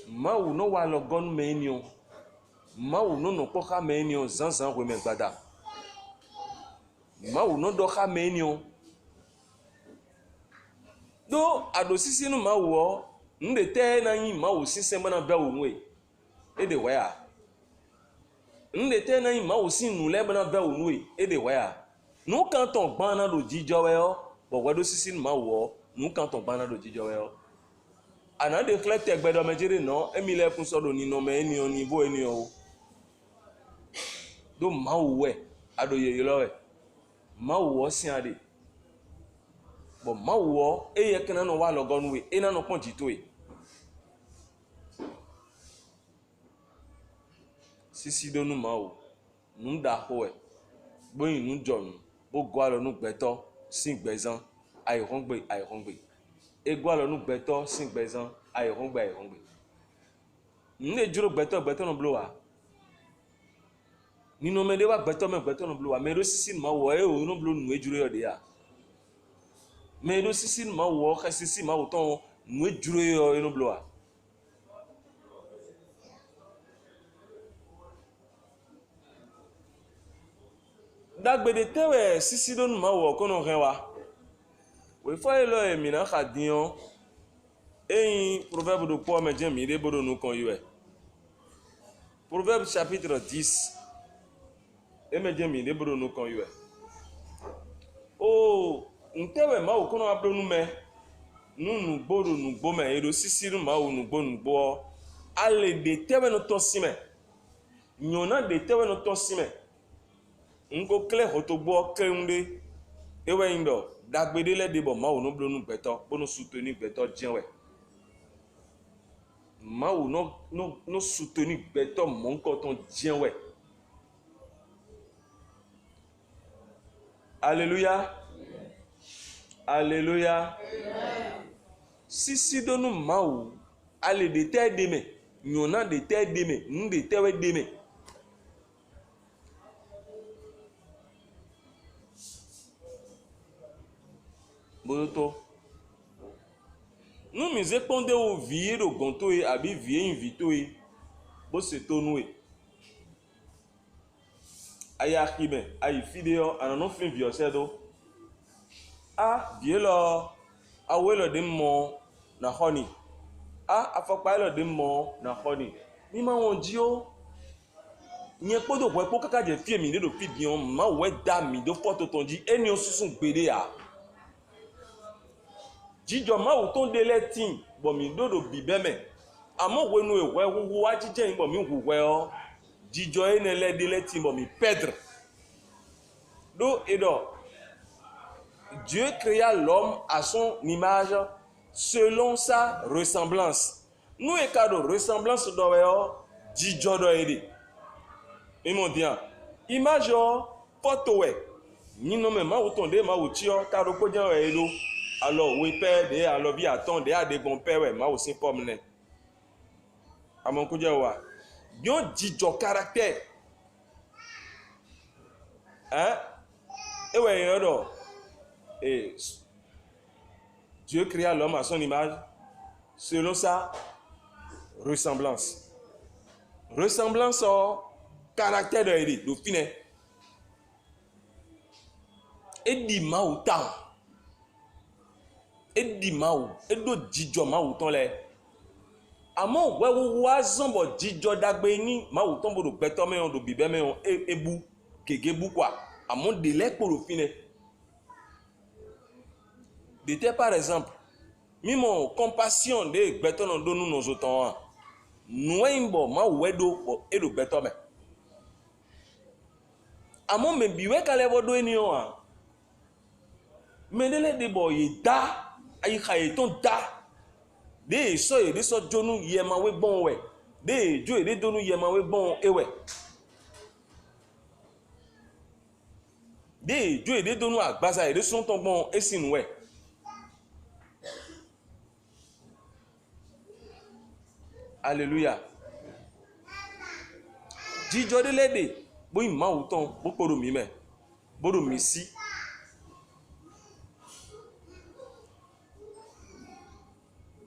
Mau no wa logon me ni o mau no poka me ni o zanzan we me gbada mau no do xa me ni o do ado sisi no mau o nde te na yin mau sisi mana be wo nwe e de wa ya nde te na yin mau sin nu le mana be wo nwe e de wa ya nu kan ton gban na do jijo we o bo wa do sisi no mau o nu kan ton gban na do jijo we o ana de kle te gbedo mejere no emi le kun so do ni no me ni o ni bo eni o do mau we ado ye lo we mau wo si ade bo mau wo eye kana no wa logon we ena no pon jito e sisi do nu mau nu da ho e bo yin nu jonu bo gwa lo nu gbeto sin gbezan ayirongbe e gwa lo nu gbeto sin gbezan ayirongbe nle juro gbeto no blowa nino me de wa gbeto no blowa me do sisi ma wo e o no blo nu ejuro yo de ya me do sisi ma wo ka sisi ma wo ton nu ejuro yo no blowa dagbede tewe sisi do nu ma wo ko no ren wa we fo e lo e mi na khadion eyin proverbe do po me je mi de bodo nu kon yo e Proverbe chapitre 10 emejemi de bro no kon yo o ntewe ma o kono abro nu me nu gboro nu gbo me ero sisiru ma o nu gbo ale de tewe no to sime nyona de tewe no to sime ngo kle hotogbo keunde ewe indo dagbede le de bo ma o no bro nu gbeto bo no soutenir gbeto jenwe ma o no soutenir gbeto mon ko ton jenwe. Alléluia. Alléluia. Sisi donu mau ale de te deme nyona de te deme nde tewe deme boto nous mise ponde o vie do gonto e abi vie invito e bo se tonu e aya kime ayi fideo anono fin vie sedo a vie lo awelo de mo na honey a afọpa lo de mo na honey ni ma won ji o yen podo po epo kaka je fi emi de do fi bion ma we da mi do photo ton ji eni osusun gbere a jijo ma wo ton de letin bo mi do bibe me amo wenu ewe wo wa jije yin bo mi wuwe o jijo ene le de letin bo mi perdre do edo Dieu créa l'homme à son image selon sa ressemblance. Nous et cadeau ressemblance d'oeo jijo do ede. Imodian. Image o photo we. Ni no me ma utonde ma utio karo ko jan edo. Alors we père de alors bi attendre a de bon père we ma o sin pomme ne. Amon ko wa. Yon jijo caractère. Hein? Et ouais yodo. Et Dieu créa l'homme à son image selon sa ressemblance. Ressemblance caractère de ede do fine edi mawu tan edi mawu edo dzidzɔ mawu tɔn lɛ àmọ́ wɛwo wa zɔn bɔ dzidzɔ dagbe ni mawu tɔn bo do gbɛtɔ mɛ yɔn do bibɛ mɛ yɔn ebu gege bu quoi àmọ́ de lɛ kpo do fine de tɛ par exemple mímɔ compassion de gbɛtɔ nɔ do nu nɔzɔ tɔn wa nuwɛ yin bɔ mawu wɛ do bɔ edo gbɛtɔ mɛ àmọ́ mɛ biwɛ kalẹ bɔ do eni wa mɛ de lɛ de bɔ yi da ayi xa yi tɔn da. De so ye de so jonu yema we bon we de jo ye de donu yema we bon ewe de jo ye de donu agbaza ye de son ton bon esinu we Alléluia jijo de lede bo ima uton bo poro mi me bo do mi si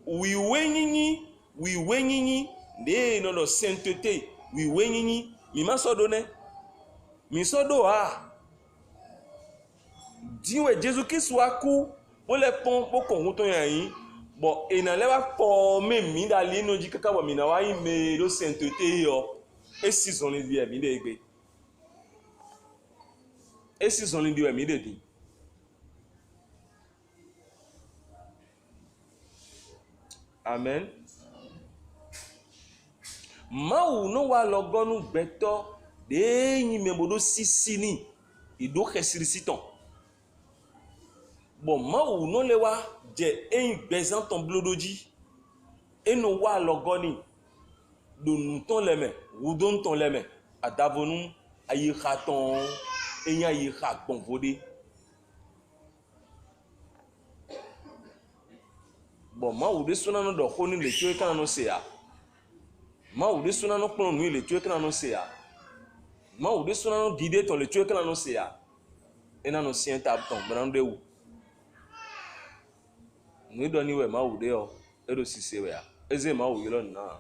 wiwe nyinyi de no no sainteté wiwe nyinyi mi ma so do ne mi so do a diwe Jésus Christ wa ku bo le pon bo kon to yan yin bo ena le wa po me mi da li no ji kaka bo mi na wa yin me do sainteté yo e si zon le die mi de gbe e si zon le die mi de di Amen. Mawu no wa logonu gbẹtọ de yin mebodo sisi ni ido khesirisiton. Bon mawu no le wa je eyin gbezan ton blodoji. Eno wa logoni do nu ton leme, wudon ton leme, adavonu ayi khaton eyin ayi khakpon vode. Bon mawu de suna no do khoni le tue kana no se ya mawu de suna no kpon nu le tue kana no se ya mawu de suna no dide ton le tue kana no se ya ena no sien tab ton brande wu nu do ni we mawu de o edo sise we ya eze mawu yilo na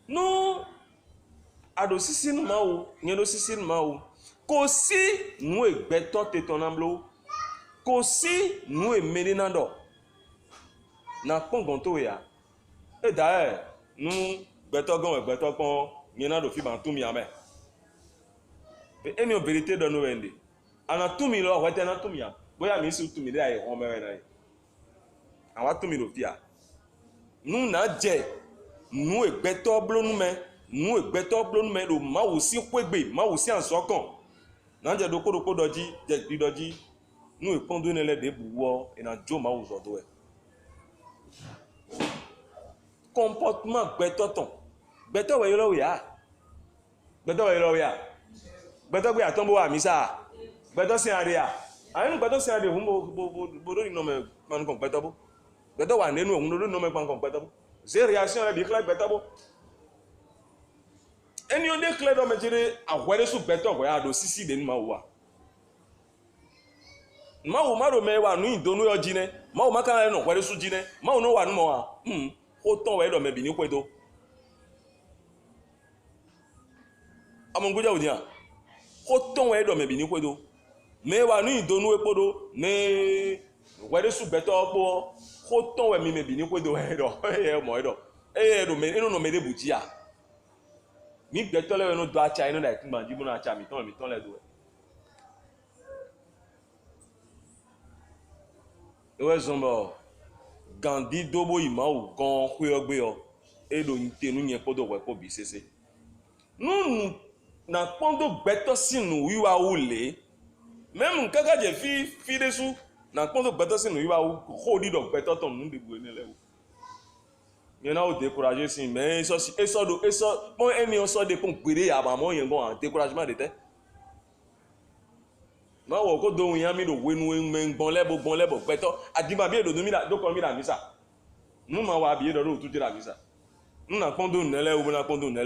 no ado sisi nu mawu nyedo sisi nu mawu ko si nu egbeto te ton amblo kò sí nu emene nando na pongon to ya e da nu gbeto pon yen na do fi ban tumi ame be eni o vérité do no wende ana tumi lo wete na tumi ya boya mi si tumi de ayi won me na awa tumi lo fia nu na je nu egbeto blonu me do ma wo si kwegbe ma wo si ansokan na je do kodo doji je doji nous répondons les des boulots et dans Dieu m'a aujourd'hui. Comportement betoton. Beto wa yolo ya. Beto wa yolo ya. Beto gbe atombo wa misa. Beto sin area. Ayin beto sin area bo do no me man kon beto bo. Beto wa nenu ohun do no me pan kon beto bo. C'est réaction la bi clap beto bo. Eni o de clap do me jere awere su beto wa ya do sisi de ni ma wa. Mawu maro me wa nu idonu yo jine mawu makana no kwere su jine mawu no wa nu mo wa o ton we do me bi ni kwedo amonguja udia o ton we do me bi ni kwedo me wa nu idonu epodo me kwere su beto opo o ton we mi me bi ni kwedo we do e mo do do me eno no me de buji a mi beto le no do acha eno da ikuma jibu na acha mi ton le do ewe zombo Gandhi dobo imawu gan khuyogbe o edo ntenu yen podo we ko bi sese nu na pondo gbeto sinu wiwa ule même kaka je fi desu na pondo gbeto sinu wiwa u ko di do gbeto ton nu de bu ene lewo yen na o décourager sin mais eso bon eni o so de pon gbere abamo yen bon découragement de te ma wo ko dohun yan mi do wenu gbon lebo gbeto adiba bi edo mi da do ko mi da misa nu ma wa bi edo do tu ti da misa nu na pondo nele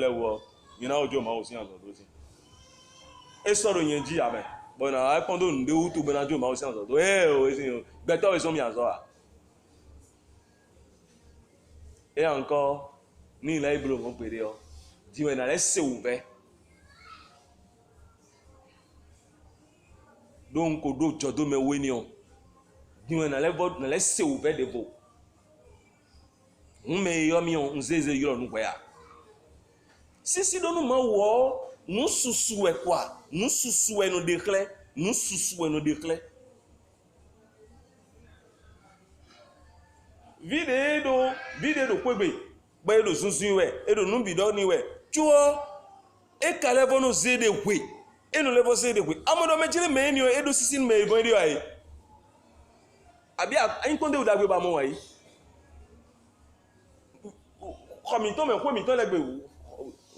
wo yin na ojo ma o si azo do si e soro yen ji ame bo na a pondo nde u tu bena jo ma o si azo do o e si gbeto e so mi azo a et encore Ni la iblo mo pere yo. Diwe na le se ouve. Donc ko do jodo me weni on. Diwe na le se ouve de vo. Me yo mi on nzeze yo nu gba ya. Si do nu ma wo, nu susu e kwa, nu susu e no dekle, nu susu e no dekle. Vide do kwebe, ba edo sunsun we, edo nu bido ni we. Chuo e kale bono zede we. Eno levo zede we. Amodo mejile me ni edo sisin me go ri ai. Abi ayin konde o dagbe ba mo wa yi. Komito me komito legbe wo.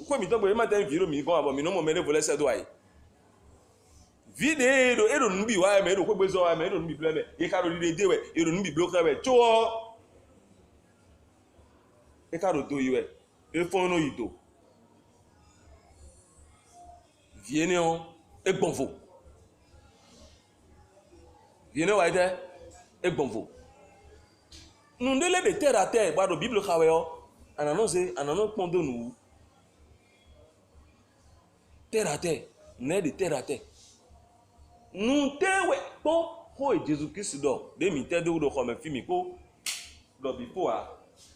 Komito gbe ma ten viro mi kon abo mi no mo mele vole se do ai. Vide edo nu bi wa me edo kwebe zo wa me edo nu bi bleme. Ye ka ro ri de we, edo nu bi bloka we. Chuo e caro do iwe e fono ito viene on e bonvo viene wa ide e bonvo nundele de terre à terre ba do bible khawe o anano pondo nu terre à terre ne de terre à terre nu tewe po ho Jesus Christ do de mi te do ko me fi mi ko do bi po a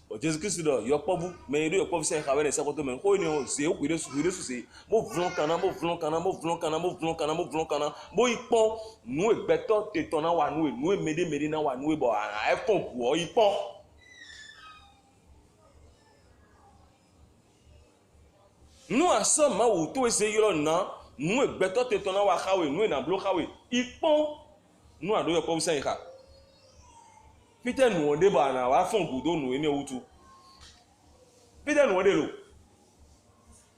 o Jesus Christ do yo pobu me do yo pobu se khawe ne se ko to men ko ni o se o kwire su se mo vlon kana bo ipon nu egbeto te tona wa nu e mede na wa nu e bo ara e fon ku o ipon nu aso ma wo to se yoro na nu egbeto te tona wa khawe nu e na blo khawe ipon nu ado yo pobu se kha Peter nu ode ba na wa fon gudo nu eni owutu Peter nu ode lo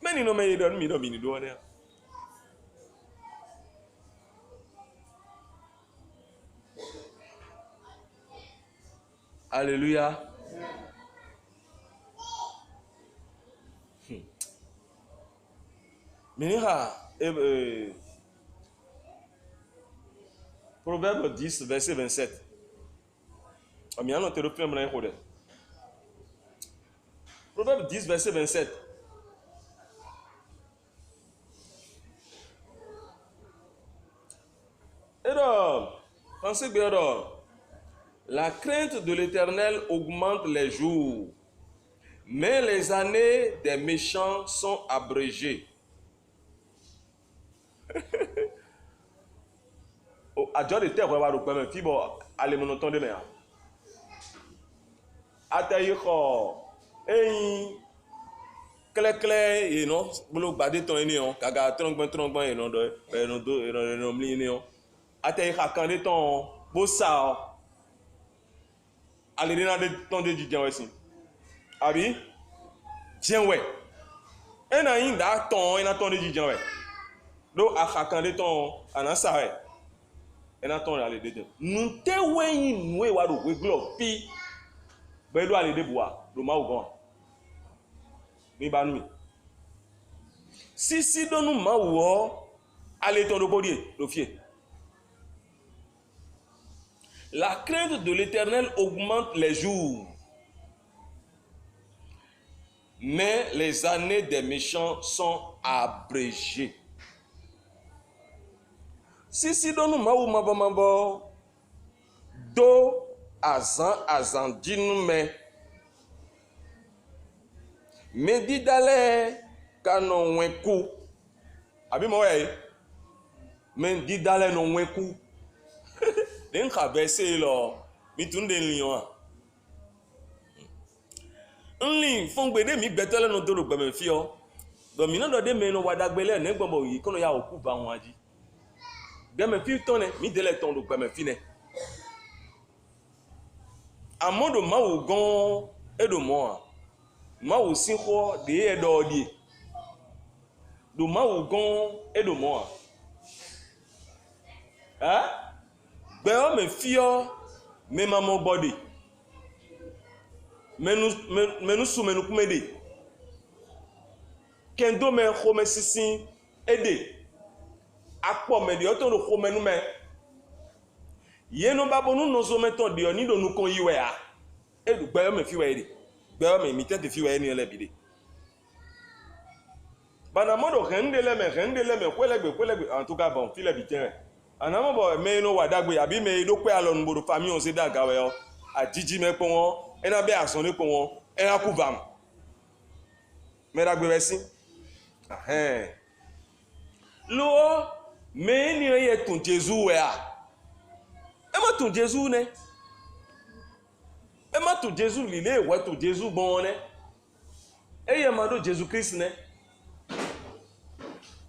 meni no me do mi ni do ode Alléluia. Meniha Proverbe 10 verset 27. Amiano te reflète na yode. Proverbe 10 verset 27. Alors, pensez bien alors. La crainte de l'Éternel augmente les jours, mais les années des méchants sont abrégées. Adjo de terre va le faire fibo aller monoton de mer. Atayi ko clé you know bolo gbade ton eni on kaga trongban you know do mli ni on atayi ka kan de ton bo sa aller na de ton de jijan wesin abi jenwe ena yin da ton ena ton de jijan we do akakan de ton anasa we ena ton aller de nu te weyin nu e wa do we glo pi bedo ale de boa do ma ogon mi ba nu si do nu ma wo ale ton do bodi do fie. La crainte de l'Éternel augmente les jours, mais les années des méchants sont abrégées. Si do nu ma wo mabo do azan dinu me di dale kano wenku abi mo we me di dale no wenku den ka verse lo mi tun de lion nli fun gbe de mi gbetele no doro gbe me fi o do mi no do de me no wadagbele ne gbombo yi kono ya oku ba won aji de me fi ton ne mi dele ton do gbe me fi ne amodo mawo gon edo mo mawo sinho de edo die do mawo gon edo mo gbe o me fio me mamo body menu su menu kumede kendo me khome sisin ede akpo me de o ton do khome nu me yeno babonu no so meton de oni do nu kon yiwe a edu gbe me fi we ede gbe me mi tete fi we ni ele bide Banamodo rendeleme kwelebe en tout cas bon file bitien. Anamo bo me no wadagbe abi me do pe alon bodo famille on se daga we o ajiji me pon e na be asone pon e akuvam. Me dagbe besi. Eh. Lo me ni ye tun Jésus we a. E ma tun Jésus ne. E ma tun Jésus lile we tun Jésus bon ne. E ye ma do Jésus Christ ne.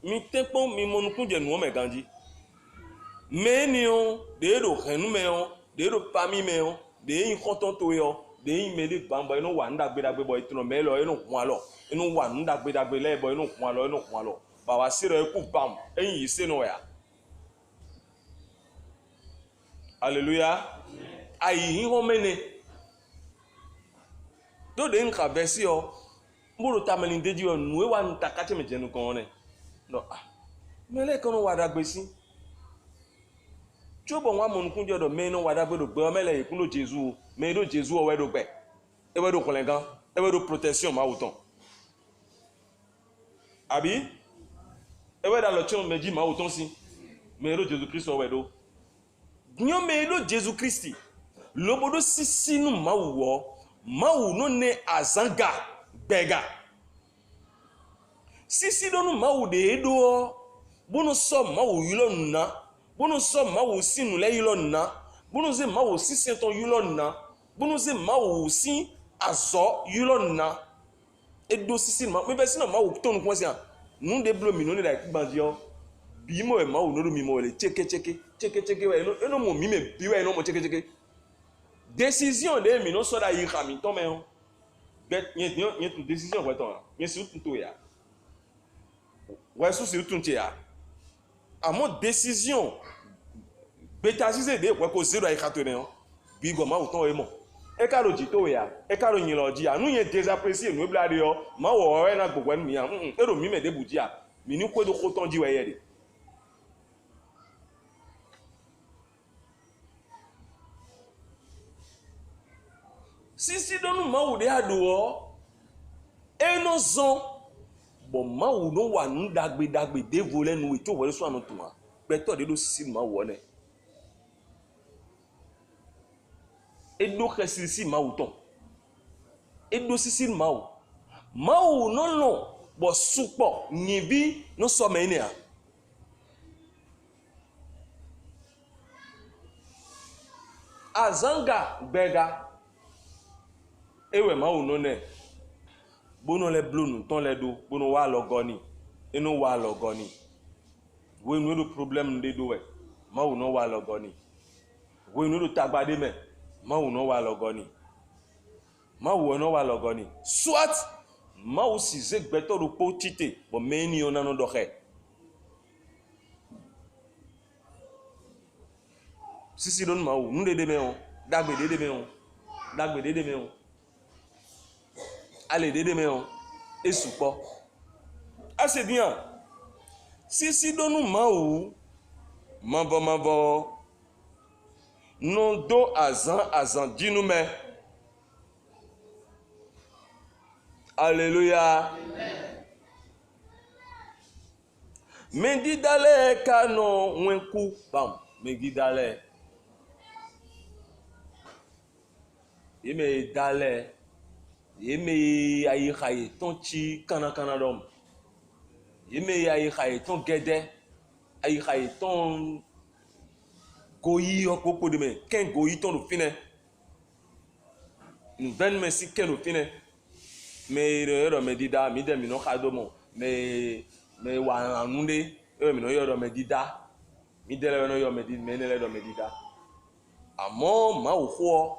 Mi tempo mi monukun je nu o me ganji. Me ni on de do renu me on de do pami me on de yin konton to yo de yin me de bambo ino wa ndagbe dagbe boy tuno me lo ino kun alo ino wa ndagbe dagbe le boy ino kun alo ba wa siro e ku bam eyin yi se no ya. Alléluia. Ayi hin ho mene do de nka versi o mburu tameli deji o nu e wa ntakache me jenu kon ne no ah me le kono wa dagbe si tí ó bọ̀ wọ́n amọ̀nukún jẹ́ ọ̀dọ̀ mẹ́rin wà dágbé dògbé ọmọ ẹlẹ́yìn kúlò Jésù mẹ́rin ló Jésù ọwọ́ ẹ̀dọ̀gbẹ́ ẹ̀wẹ́dọ̀ kọ̀lẹ̀gán ẹ̀wẹ́dọ̀ protection máa wù tán àbí ẹ̀wẹ́dọ̀ alọ̀tíọ̀n méjì máa wù tán sí mẹ́rin ló Jésù Kristi ọwọ́ ẹ̀dọ̀ gbìyàn mẹ́rin ló Jésù Kristi lóbodó sí sínú máa wù wọ́ máa wù ló ní àzángà gbẹ̀gà sísí lónú máa wù dé édó ọ bónú sọ máa wù yí lọ́nù náà bunu so mawo sinu le yilo na bunu ze mawo si senton yilo na bunu ze mawo si azo yilo na edo sisi ma me be sina mawo tonu kon se an nu de blo mi no ni like gbanjo bi mo e mawo no mi mo le cheke we no mo mi me bi we no mo cheke décision de mi no so da yi khami to me on bet yen tu décision we ton yen si tu to ya we so si tu nche ya àmọ́ décision betazize de we ko zero ay khatone on bi go ma o ton e mo e ka lo ji to ya e ka lo yin lo ji anu yen désapprécier no blade yo ma wo e na gbogbo mi an e ro mi me de buji a mi ni ko do ko ton ji we ye de sisi donu ma wo de ado o e no zon bon ma wo no wa nu dagbe de voler nu e to wo so anu tun a beto de do sisi ma wo ne edo khesisi ma wo ton edo sisi ma wo no bo supo nyibi no so me ni a azanga gbega ewe ma wo no ne bono le blonu ton le do bono wa logoni eno wa logoni we no do problem de do we ma wo no wa logoni we no do tagbade me ma wo no wa logoni ma wo no wa logoni soit ma wo si zegbeto do potite bo meni ona no do he sisi don ma wo nu de me on dagbe de me on allez dédé me on et support assez bien si donu maou mabo non do azan dinu me alléluia me di dale kano wenku bam me di dale e me dale yeme ayi khaye ton chi kana dom yeme ayi khaye ton gede ayi khaye ton goyi okoko de me ken goyi ton do fine nous ven me si ken do fine me ro me dida mi de mi no khado mo me wa anunde mi no yo me dida mi de le no yo me dida me ne le do me dida amo ma wo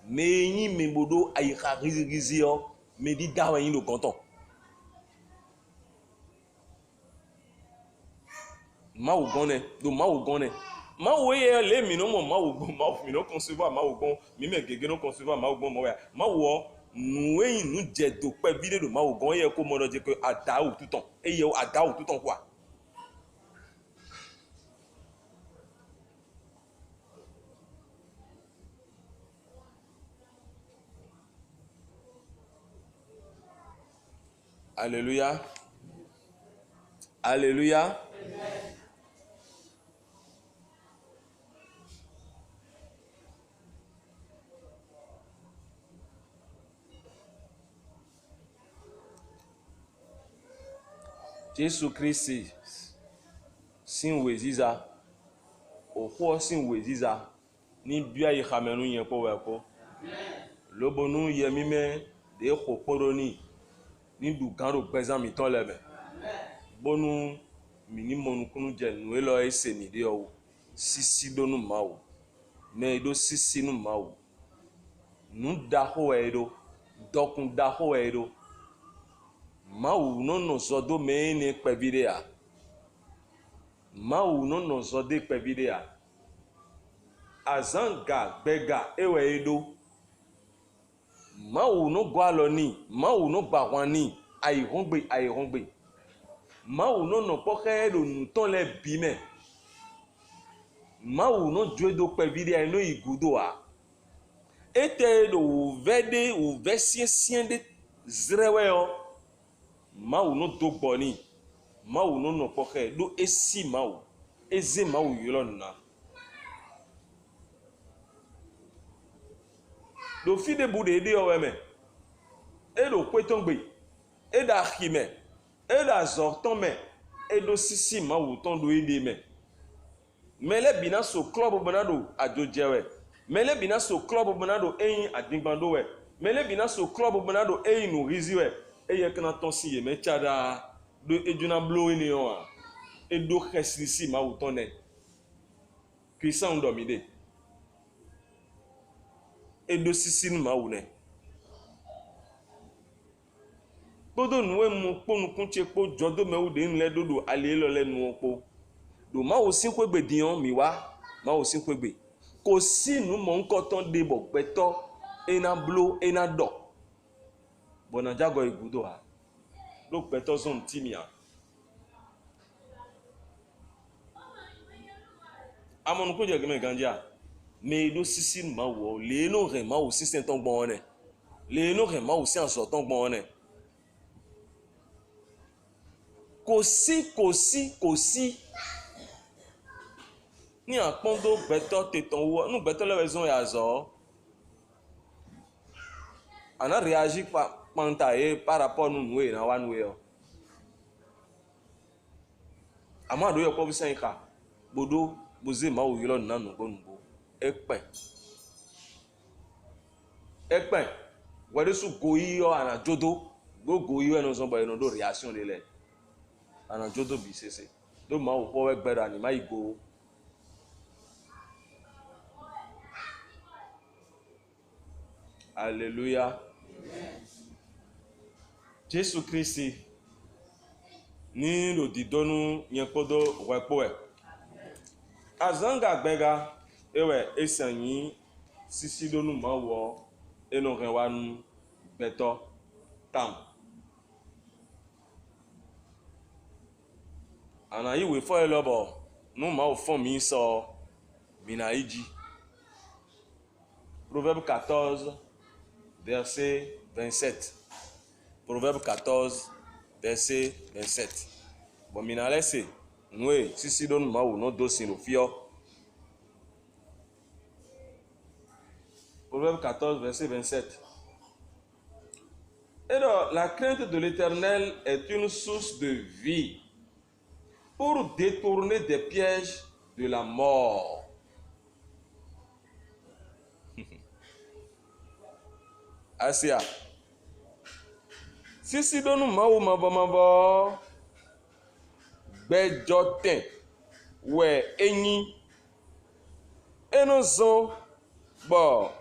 me yin me bodo ayi kharizio me di dawa yin lo konton ma wo gone ma wo ye le mi no mo ma wo mi no concevoir ma wo gon mi me gege no concevoir ma wo gon mo ya ma wo nu yin nu je do pe bi de do ma wo gon ye ko mo do je ko ada o tuton e ye ada o tuton quoi alléluia Alléluia. Jésus Christ sin weziza oxo sin weziza ni bia yi xamenu yẹ kpɔ wẹ kpɔ lobonu yẹmi mẹ de xɔ kpɔɖoni ni du gã ɖo gbɛzãmitɔ le mɛ bonu mi ni mɔnukunu dze nue lɔ ese mi de yɔwo sisi ɖo nu mawu ne eɖo sisi nu mawu nu da xo wɛ eɖo dɔkun da xo wɛ eɖo mawu nɔnɔ zɔ do mee ne kpɛvi de ya mawu nɔnɔ zɔ de kpɛvi de ya azanga gbɛga ewɛ eɖo mawu no gɔ alɔ ni mawu no gba hɔn ni ayihɔngbe mawu nɔnɔ kpɔxɛ ɖo nutɔ le bi mɛ mawu no dzo do kpɛvi de ya no yi gudoa ete ɖo wòvɛ siɛsiɛ de zrɛwɛ yɔ mawu no do gbɔ ni mawu no nɔ kpɔxɛ ɖo esi mawu eze mawu yɔlɔ nuna ɖo fi de bu de yɔ wɛ mɛ eɖo kpetɔgbe eɖo axi mɛ eɖo azɔtɔ mɛ eɖo sisi mawu tɔn ɖo ede mɛ mɛlɛ bina so klɔb bena ɖo adzodze wɛ mɛlɛ bina so klɔb bena ɖo eyin adigban ɖo wɛ mɛlɛ bina so klɔb bena ɖo eyin nuhizi wɛ eye kana tɔn si yɛ mɛ tsa ɖaa ɖo edzona blo ene wa eɖo xɛsisi mawu tɔn nɛ kristian dɔ mi de eɖo sisi nu mawu nɛ kpodo nuwe mu kpo nukutse kpo dzɔdomewu de nu lɛ ɖoɖo ali lɔ lɛ nuwo kpo do mawu si ƒegbe diɔ mi wa mawu si ƒegbe ko si nu mɔ ŋkɔtɔn de bɔ gbɛtɔ ena blo ena dɔ bɔna dzagɔ igudo ha ɖo gbɛtɔ zɔn ti mia amɔnuku dze gɛmɛ gandia me ɖo sisi nu mawu le no hɛ mawu sisɛ tɔn gbɔn nɛ le no hɛ mawu si azɔ tɔn gbɔn nɛ kosi ni akpɔn do gbɛtɔ tetɔn wɔ nu gbɛtɔ lɛ wɛ zɔn ya zɔ ana reagi kpanta ye par rapport nu nue na wa nue yɔ ama do yɛ kpɔ bisɛn ka bodo boze mawu yɔlɔ nina nugbo ekpɛ wɛde su goyi yɔ ana dzodo go goyi yɔ ɛnɔ zɔn bɔ ɛnɔ do reaction de lɛ ana dzodo bi sese do mawu kpɔ wɛ gbɛ do anima yi go. Alléluia. Jésus Christ ni lo didonu nyekodo wekpoe. Azanga gbega ewe esanyi sisi donu mawo eno rewanu beto tam. Ana yi we fo elobo nu mawo fon mi so mina iji. Proverbe 14 verset 27. Proverbe 14, verset 27. Bon, mina laisse, nous, si donne ma ou non dossier nous fions. Proverbe 14, verset 27. Et donc, la crainte de l'Éternel est une source de vie pour détourner des pièges de la mort. Asia. Sisi donu mawu mabɔ gbɛdzɔ tɛ wɛ enyi eno zɔn bɔ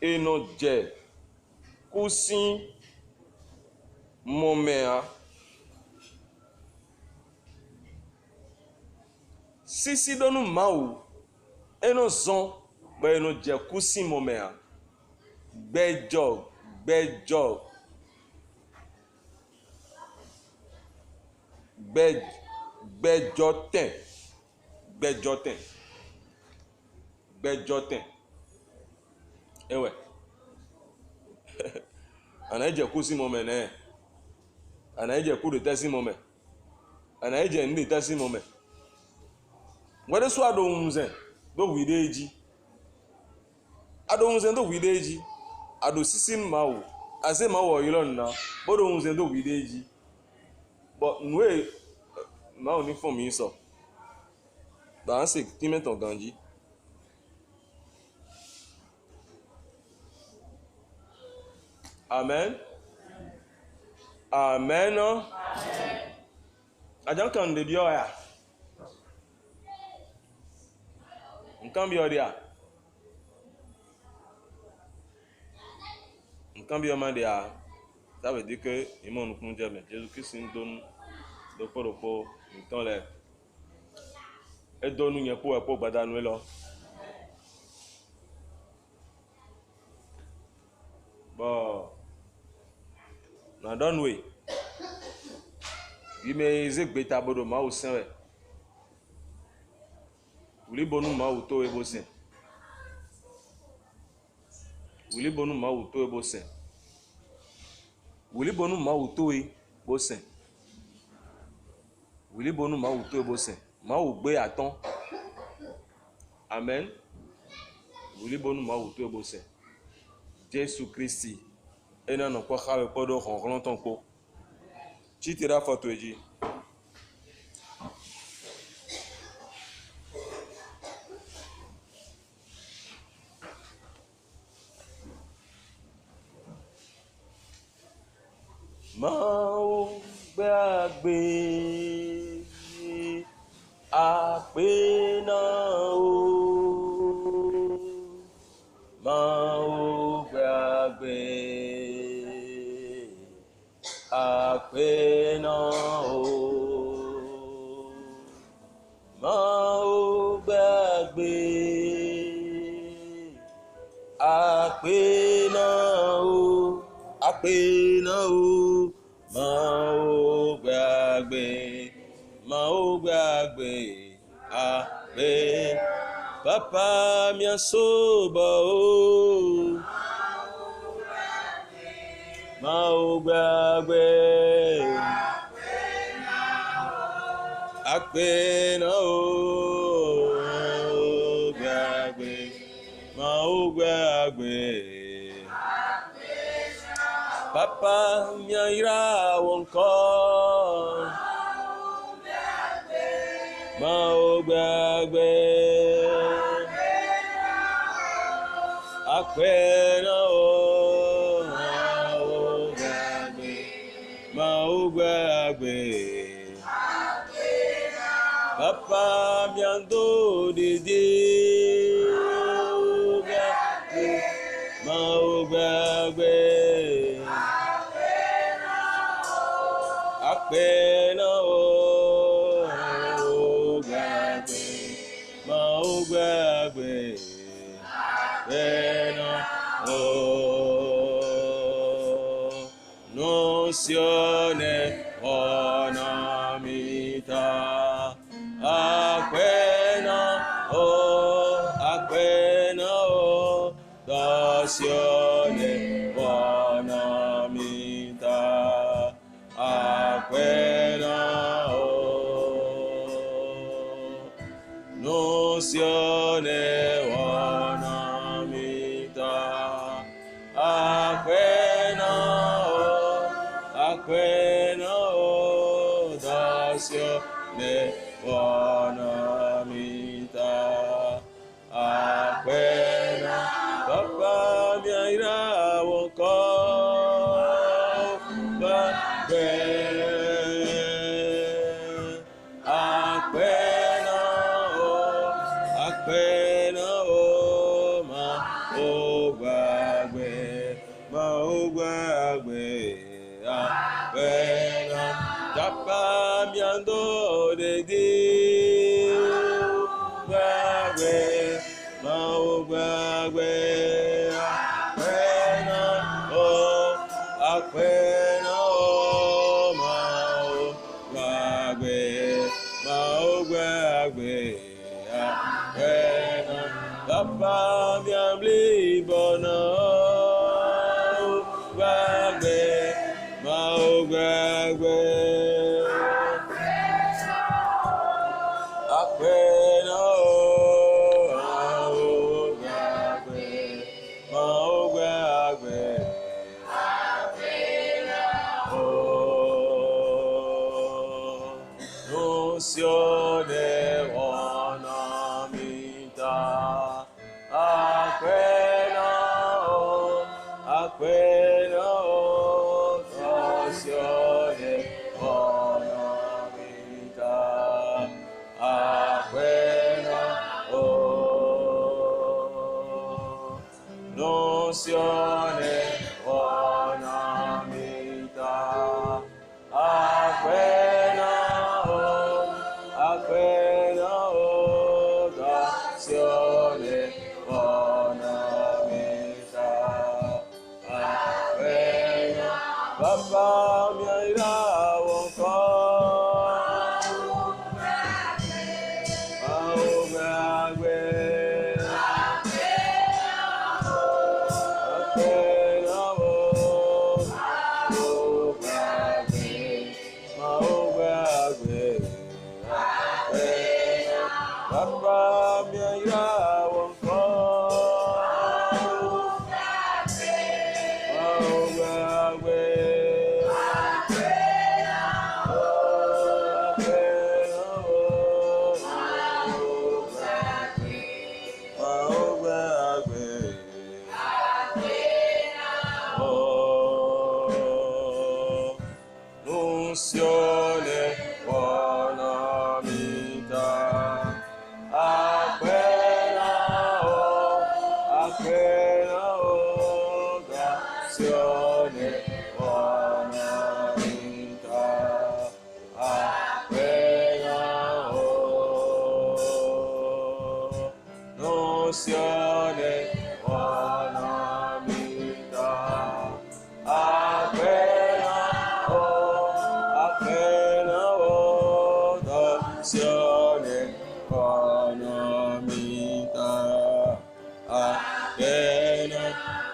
eno dze kusi mɔmɛa sisi donu mawu eno zɔn bɔ eno dze kusi mɔmɛa gbɛdzɔ gbɛdzɔ tɛ ewɛ ana edze kusi mɔmɛ nɛ ana edze ku de tɛsi mɔmɛ ana eje ndị tasi mome wede so adonwuze do wideji adonwuze do wideji ado sisin mawo ase mawo yilon na bodo nwuze do wideji but nwe mawo ni form yin so ba se kimeton ganji amen amen amen ajan kan de dio ya nkan bi odia nkan bi o ma dia ça veut dire que imon kun jeme Jésus Christ nous donne do poropo nkan le e donu yen po gbadanu lo bo na don we ime zegbeta bodo ma o sen we wuli bonu ma o to ebo sen wuli bonu ma o to ebo sen wuli bonu ma o to ebo sen wuli bonu ma o to ebo sen ma o gbe atan amen wuli bonu ma o to ebo sen Jésus Christi ena no kwa xawe podo xonxlon ton ko chitira foto eji ma o gbàgbé àpènà o ma o gbàgbé àpènà o ma o gbàgbé àpènà o àpènà o ma o gbàgbé àpè papa mi asoba o ma o gbàgbé àpènà o gbàgbé ma o gbàgbé papa mi ira wonko ma o gbàgbé àpènà o ma o gbàgbé papa mi ando dede ma o gbàgbé àpènà o gbàgbé ma o gbàgbé àpènà o nosione onamita àpènà o nosione onamita àpènà o nosione onamita àpènà o nosione onamita àpènà papa mi ira wonko gbàgbé àpènà o ma o gbàgbé àpènà papa mi ando dede gbàgbé ma o gbàgbé àpènà o ma o gbàgbé àpènà papa mi ambli bona gbàgbé ma o gbàgbé sione wanamita akwena o sione wanamita akwena o sione wanamita akwena o da sione wanamita akwena Baba miaira wonko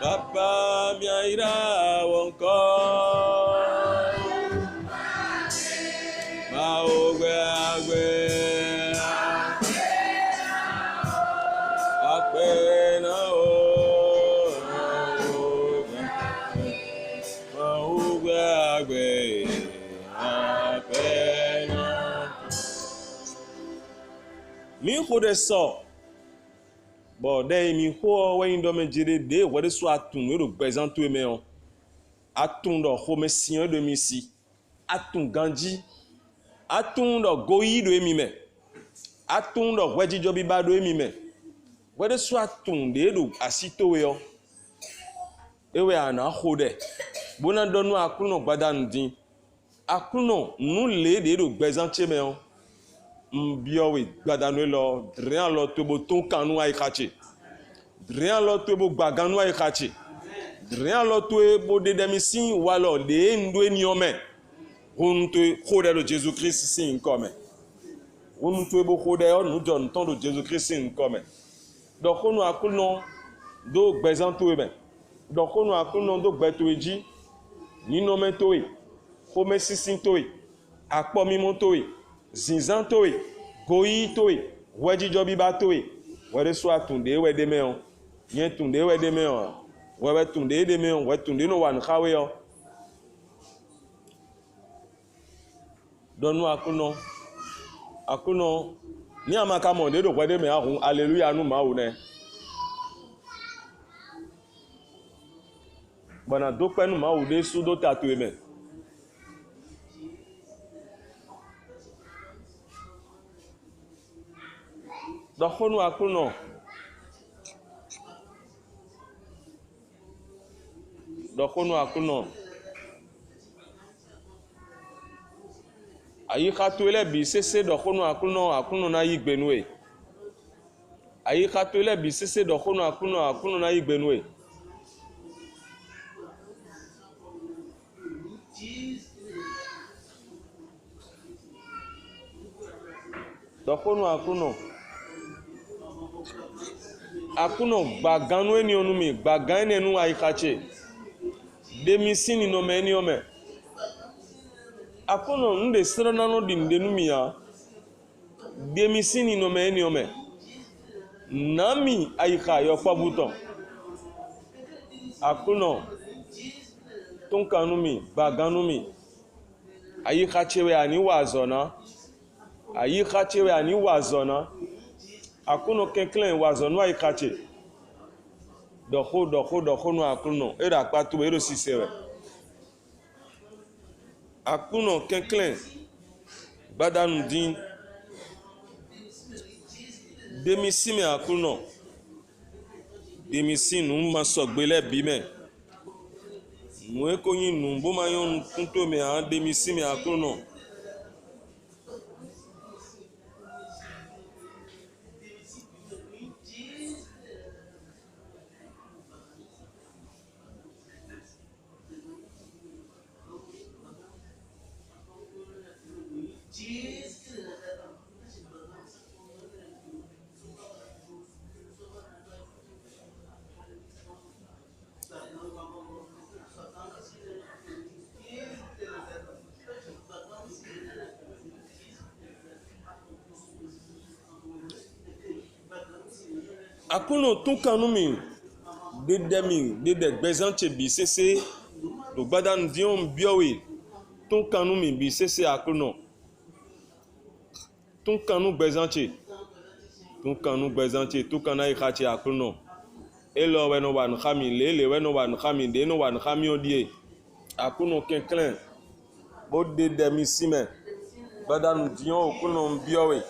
Papa miaira wonko maogwe agwe akwena o maogwe agwe akwena mi khode so bon dès mi ho wa indo me jire de wade so atun we do présente me on atun do ho me sion de mi si atun ganji atun do goyi do mi me atun do waji jobi ba do mi me wade so atun de do asito we o ewe ana ho de bona donu akuno gbadan din akuno nu le de do présente me on mbiowe gbadanu lo rien lo tobo ton kanu ay khache rien lo tobo gbaganu ay khache rien lo tobo de demisin walo de ndo eniome hunto khode lo Jesus Christ sin comme hunto bo khode o nu don ton do Jesus Christ sin comme donc onu akuno do gbezanto e ben donc onu akuno do gbeto eji ni nome toy khome sisin toy akpo mimo toy zinzan toy goyi toy waji jobi ba toy wede so atunde wede me on yen tunde wede me on wewe tunde de me on we tunde no wan khawe yo donu akuno ni amaka mo de do wede me ahun hallelujah nu ma wo ne bana do penu ma wo de su do tatu e me Dokhonu akuno ayi khatuele bi sese dokhonu akuno na yigbenue ayi khatuele bi sese dokhonu akuno na yigbenue dokhonu akuno gbaganu eni onumi gbagan enu ayikache demisini no me eni ome akuno nde sirana no dindenumi ya demisini no me eni ome nami ayika yo pabuto akuno tonkanumi gbaganumi ayikache we ani wazona ayi khache we ani wazona akuno kenklen wazona ayi khache doko no akuno era patu ero sisewe akuno kenklen badanu din demisime akuno demisinu ma sogbele bime nu ko yin nu bo ma yon kunto me an demisime akuno akuno tun kanu mi dede gbezanche bi sese do gbadan dion biowe tun kanu mi bi sese akuno tun kanu gbezanche tun kana ikhache akuno elo we no wan khami lele we no wan khami de no wan khami odie akuno kenklen bo dede mi sime gbadan dion okuno biowe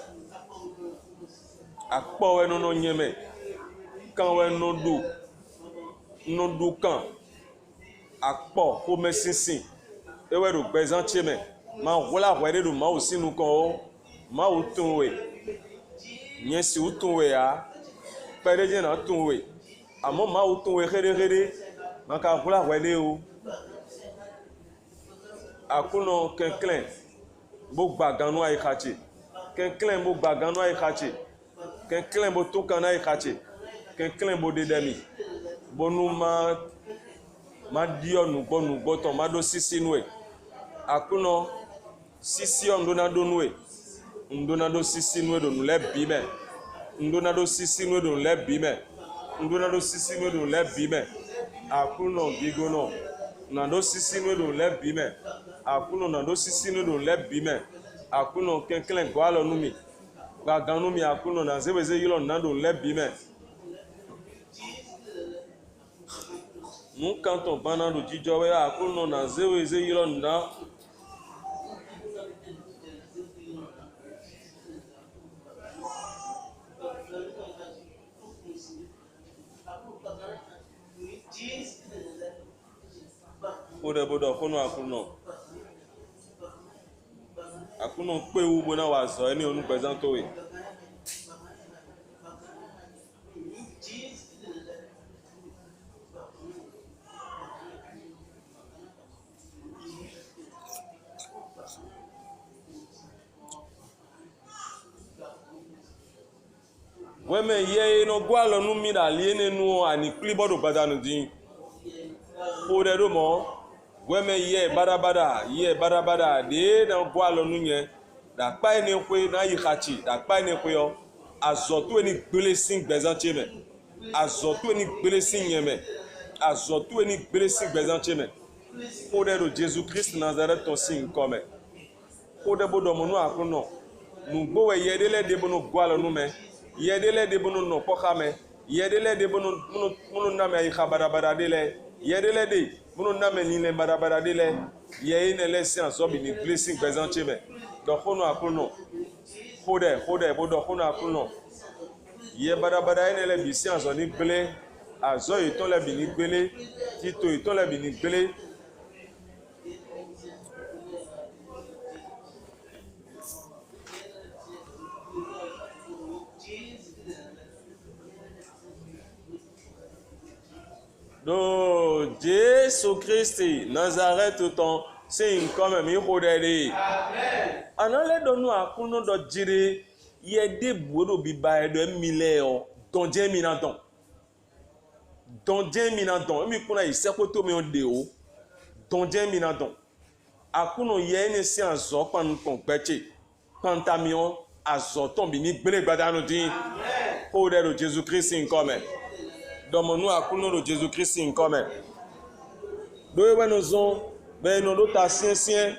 akpo we no nyeme kan we no du kan akpo ko mesinsin ewe ro gbezanche me ma wala wede do ma osinu kan o ma utunwe nyesi utunwe a pereje na tunwe amo ma utunwe khere ma ka wala wede o akuno kenklen bo gbaganu ai khache kenklen bo gbaganu ai khache kenklen bo tukana ai khache kenklen bo dedemi bonu ma dionu bonu goto ma do sisi nwe akuno sisi ondona do nwe ndona do sisi nwe do le bime ndona do sisi nwe do le bime ndona do sisi nwe do le bime akuno gigono na do sisi nwe do le bime akuno na do sisi nwe do le bime akuno kenklen gwalo numi gbaganu mi akuno na zeweze yilo na do le bime nous quand on bana do jijowe akuno na zeweze yilo na bodo kono akuno pe ubo na wazo eni onu presento we weme ye no gwalo nu mi da liene nu ani klibodo badanu din pore do mo weme ye barabada de na gwalo nu ye da pa eni kwe na yikachi da pa eni kwe yo azotu eni gbelesin gbezanche me azotu eni gbelesin yeme azotu eni gbelesin gbezanche me pore do Jesus Christ Nazareth ton sin come pore bodo mo nu akuno nu gbowe ye de bono gwalo nu me yedele de bono no pokame yedele de bono muno name ay khabarabara dele yedele de muno name ni le barabara dele ye ne le science so bi ni blessing present cheme do khono akuno khode bodo khono akuno ye barabara ene le bi science ni ble azo iton le bi ni gbele tito iton le bi ni gbele do Jésus Christ Nazareth ton sin comme mi hodere amen anale do nu akuno do jire ye de bodo bi ba edo emile o don je mi na don mi kuna isekoto mi ode o don je mi na don akuno ye ni si azo pan kon peche pantamion azo ton bi ni gbele gbadanu din amen hodere Jésus Christ in comme domonu akuno do Jesus Christ in come do we no zon be no do ta sien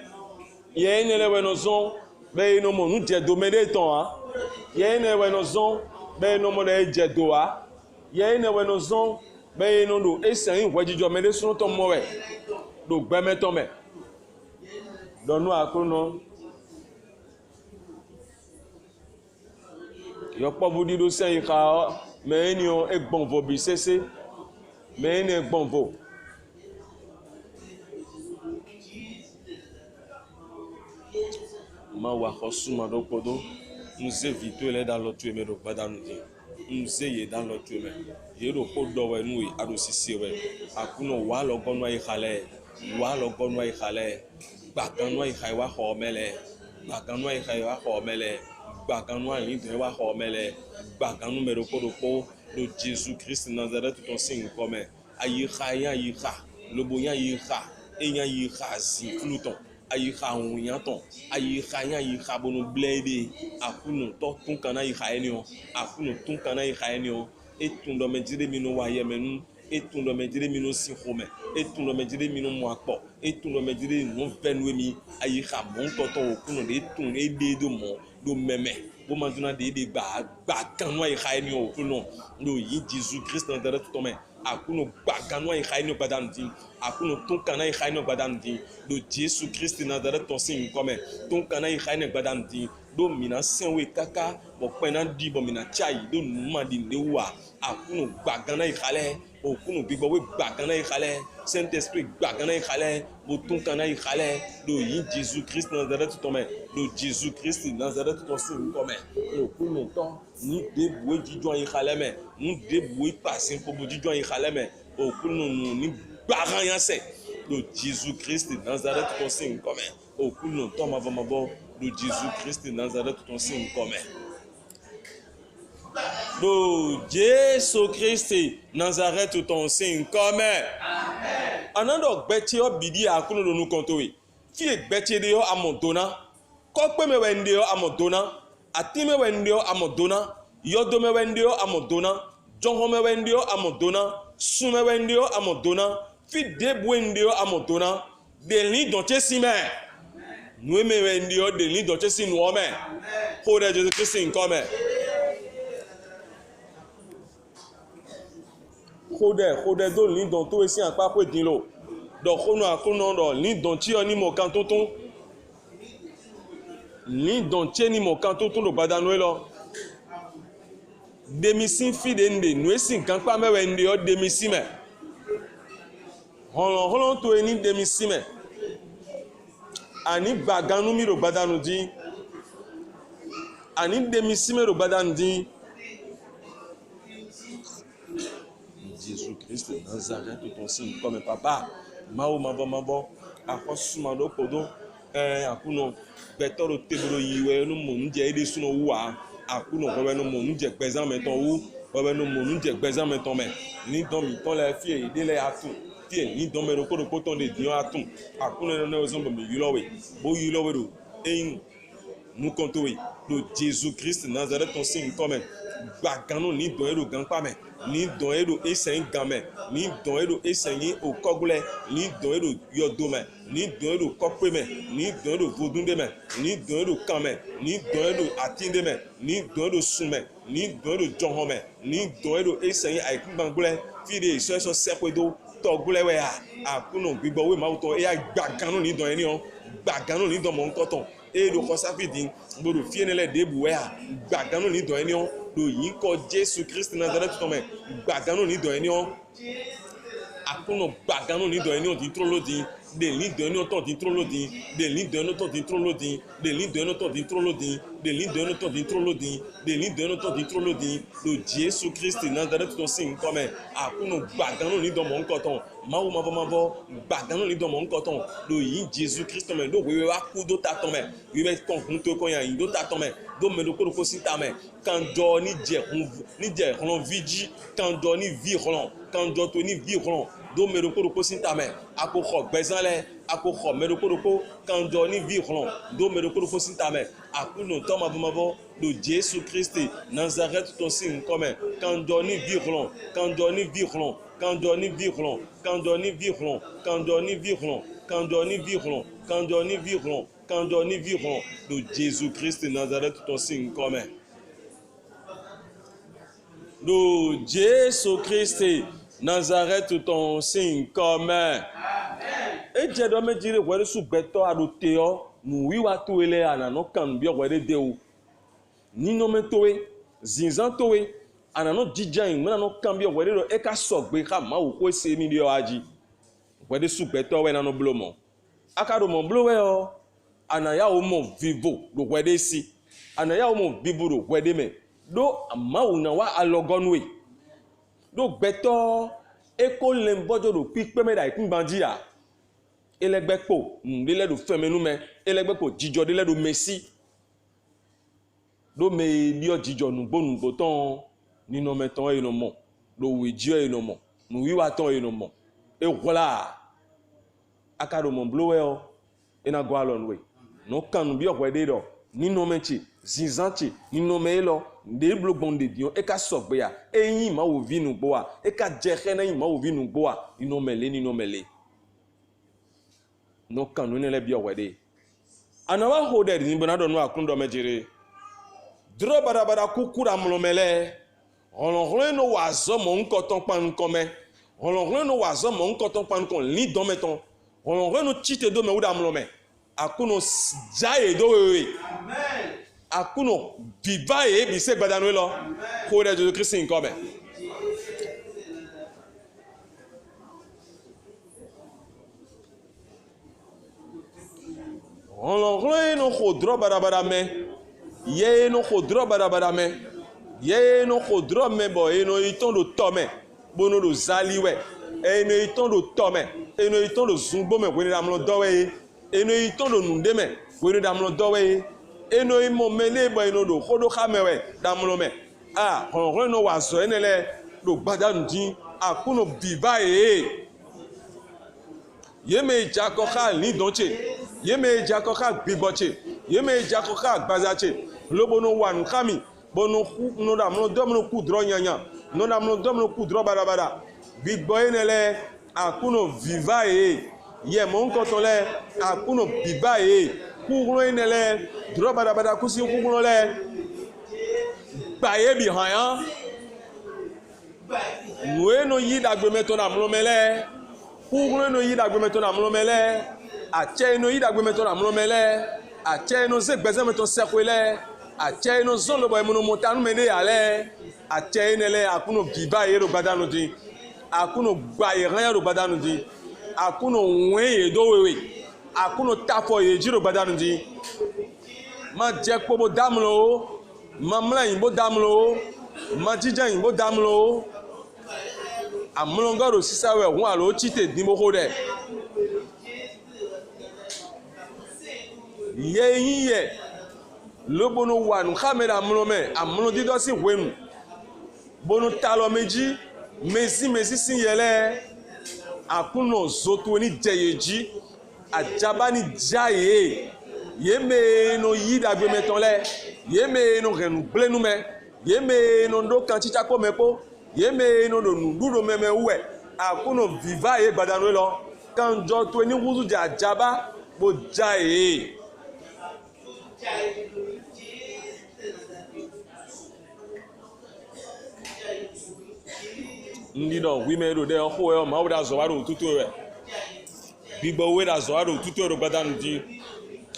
ye ne le we no zon be no mo nu je do me de ton a ye ne we no zon be no mo de je do a ye ne we no zon be no do esan we jijo me de sunu to mo we do gbe me to me do nu akrono yo po budi do sen ka me ni o egbon vo bi sese me ni egbon vo ma wa khosuma do podo nous éviter les dans l'autre mais do pas dans nous eye dans l'autre mais ye do ko do we nu ado sisi we akuno wa lo gonu ai khale wa lo gonu ai khale gba ganu ai khai wa kho mele gba ganu ai khai wa kho mele gba ganu ai de wa kho mele gba ganu me do po do Jésus Christ Nazareth ton signe comme ayi kha lobo yan yi kha eyan yi kha si fluton ayi kha un yanton ayi kha yan yi kha bonu blede akunu to tun kana yi kha eni o akunu tun kana yi kha eni o etun do medire mi no wa ye menu etun do medire mi no si khome etun do medire mi no mo apo etun do medire no venu mi ayi kha mon toto okunu de tun ede do mo do meme bo manduna de gba kanu ayi kha eni o okunu do yi Jesus Christ Nazareth to me akuno gbaganu ai khaino badanti akuno ton kana ai khaino badanti do Jesus Christ Nazareth ton sin comme ton kana ai khaino badanti do mina senwe kaka bo pena di bo mina chai do numa di ndewa akuno gbaganu ai khale okuno bigbo we gbaganu ai khale Saint Esprit gbaganu ai khale bo ton kana ai khale do yin Jesus Christ Nazareth ton me do Jesus Christ Nazareth ton sin comme okuno ton ni debwe jijo ai khale me nous débrouiller passer pour vous dire mais au nous ni baran yanse de Jésus Christ Nazareth ton signe comme au nous tombe avant mabo de Jésus Christ Nazareth ton signe comme de Jésus Christ Nazareth ton signe comme amen anando beti obidi akuno do nu kontowe fi beti de yo amodona kokpe me wende yo amodona atime wende yo amodona Yodome wendio amodona, Jonhome wendio amodona, Sume wendio amodona, Fideb wendio amodona, Deli donche sime. Nueme wendio, Deli donche si nuome. Kode Jésus Christ nkome. Kode do li donto esi anpa kwe dinlo. Do kono akono do li donchi oni mo kantonton. Li donche ni mo kantonton do badanwelo. Demisin fi de nde nu esi nkan pa mewe nde o demisi me holon to eni demisi me ani baganu mi ro gbadanu di ani demisi me ro gbadanu di Jésus Christ Nazareth ton signe comme papa mao mabo akosuma do podo akuno betoro tebro yiwe no mo nje ide suno wa akuno ko no mo nje gbezan meton wu ko no mo nje gbezan meton me ni don mi ton le fi ide le atun fi ni don me ro ko ton de dion atun akuno no zo mi yilowe bo yilowe do ein nu kontowe do Jésus Christ Nazareth ton signe comme gbaganu ni don ero gan pa me ni don ero esen game ni don ero esen okogule ni don ero yodome ni don ero kope me ni don ero vodunde me ni don ero kame ni don ero atinde me ni don ero sume ni don ero jonhome ni don ero esen aikungbangule fide so sepedo togule we akuno gbigbo we ma to e gbaganu ni don eni o gbaganu ni don mo nkoton e do ko safidi gbodo fienele debu we gbaganu ni don eni o do yin ko Jésus Christ Nazareth to me gbaganu ni do eni o akuno gbaganu ni do eni o ti tro lodi de li do eni o to ti tro lodi de li do eni o to ti tro lodi de li do eni o to ti tro lodi de li do eni o to ti tro lodi de li do eni o to ti tro lodi do Jésus Christ Nazareth to sin come akuno gbaganu ni do mo nkoton mawo mavo gbaganu ni do mo nkoton do yin Jésus Christ me do we wa ku do ta ton me we be kon kun to ko yan yin do ta ton me do me do ko si ta me kanjo ni je ron viji kanjo ni vi ron kanjo to ni vi ron do me do ko si ta me akoko gbezan le akoko me do ko kanjo ni vi ron do me do ko si ta me akuno to mavo do Jésus Christ Nazareth ton signe comme kanjo ni vi ron kanjo ni vi ron kanjo ni vi ron kanjo ni vi ron kanjo ni vi ron kanjo ni vi ron kanjo ni vi ron quand on y vivons de Jésus-Christ de Nazareth ton signe commun. De Jésus-Christ Nazareth ton signe commun. Et Dieu doit me dire que sous béton à l'autéo, nous y va tout aller à nos cambio ouais de ni no me toé, zinzan toé, à nos djidjain, mais à nos cambio ouais de et qu'à sogbe ka ma ou quoi c'est milieu aji. Ouais de sous béton ouais dans nos blomons. Akado mon blowe o, anaya o mon vivo do ouais de si, anaya o mon vivo do ouais de me. Do ma ou na wa alogonwe. Do béton école lembojo do pique me da ikun bandia. Elegbekpo ndele do femenu me elegbekpo jijo dele do messi do me bio jijo nugbo ton ni no meton e no mo do wijo e no mo nu wiwa ton e no mo e voilà akado mon blowe o ina go alon we no kan bio kwede do ni no mechi zinzanchi ni no me lo de blogbon de dion e ka sogbe ya eyin ma wo vi nugbo a e ka jehe na yin ma wo vi nugbo a ni no mele no kanu ne le bi owede anawa hoded ni bonado no akundo mejere dro barabara kukura mlomele olonro no wazo mo nkoton pan kome olonro no wazo mo nkoton pan kon li don meton olonro no chite do me uda mlome akuno jaye do wewe amen akuno viva e bi se gbadanu lo hoded de Christ in kome olonro no hodro barabara me ye no hodro barabara me ye no hodro me bo e no iton do tome bono do zaliwe e no iton do tome e no iton do zungbo me we damlo dowe e no iton do nunde me we damlo dowe e no imo mele bo e no do hodo khamewe damlo me ah olonro no wazo enele do gbadanu din akuno biba e yeme jakoka ni donche yeme jakoka gbiboche yeme jakoka gbazache lobono wan kami bono no da no domno kudro nyanya no da no domno kudro barabara gbigbo enele akuno viva e ye mon kotole akuno biba e kugro enele dro barabara kusi kugro le baye bi han no yida gbemeto na mlomele kugro no yida gbemeto na mlomele ache no yida gbemeto na mlomele ache no zegbeze meto sekwele ache no zolo boy mono montanu mede ale ache nele akuno biba yero badanu di akuno gba iran yero badanu di akuno wen yedo wewe akuno tafo yejiro badanu di ma je pobo damlo ma mla yin bo damlo ma jijan yin bo damlo amlongaro sisawe won alo chite dimoko de ye yin ye lobono wanu kamera mlome amlo dido si wenu bono talo meji mesi sin yele akuno zoto ni jeyeji ajaba ni jaye yeme no yida gbe metonle yeme no renu blenu me yeme no ndo kan chicha ko mepo yeme no do ndudo meme we akuno viva e gbadanu lo kanjo to ni wuzu ja ajaba bo jaye ndido wimero de ho e ma wuda zo waro tutu e bigbo we da zo waro tutu e ro gbadanu di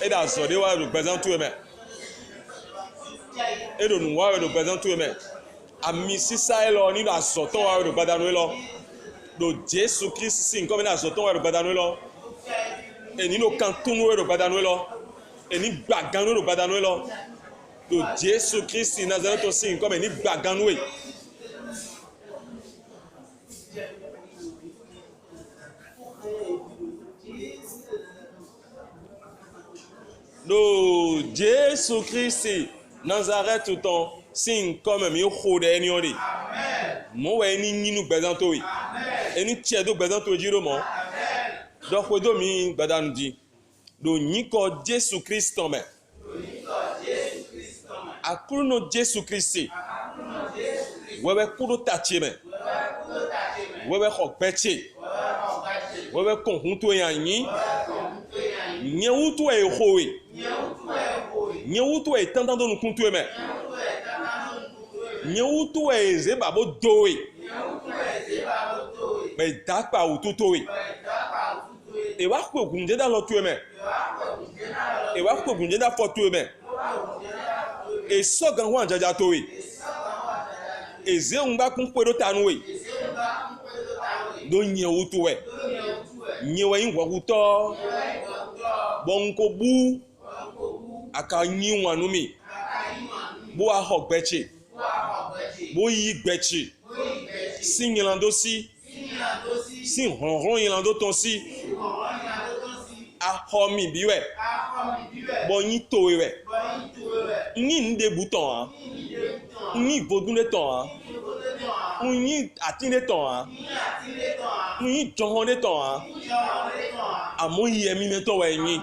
e da zo de waro gbadanu tu e me e do nu waro gbadanu tu e me ami sisa e lo ni da zo to waro gbadanu e lo do Jesu Christ sin ko me da zo to waro gbadanu e lo e ni no kan tunu e ro gbadanu e lo e ni gbaganu e ro gbadanu e lo do Jesu Christ Nazareth to sin ko me ni gbaganu e do Jésus Christ Nazareth ton signe comme mi khode eni ori amen mo we ni ninu gbedan to wi amen eni tie do gbedan to jiro mo amen do ko do mi gbedan di do yin ko Jésus Christ ton me akuno Jésus Christ wewe kudo tachi me wewe khokpeche wewe konhun to yan yin Nyewutu e hoe. Nyewutu e tandando no kuntu eme. Nyewutu e zebabo doe. Me dakpa ututoe. E wa ko gunje da lo tu eme. E wa ko gunje da fotu eme. E so gan wan jaja toe. E ze ngba kun pedo tanwe. Do nyewutu e. Nyewe yin wakuto. Bonko bu aka nyi wanu mi bo a ho gbechi bo yi gbechi si nyilando si honron nyilando ton si a ho mi biwe bo yin towe we ni nde buton ni bodunle ton ni atinde ton ni johonde ton amo yemi meto we yin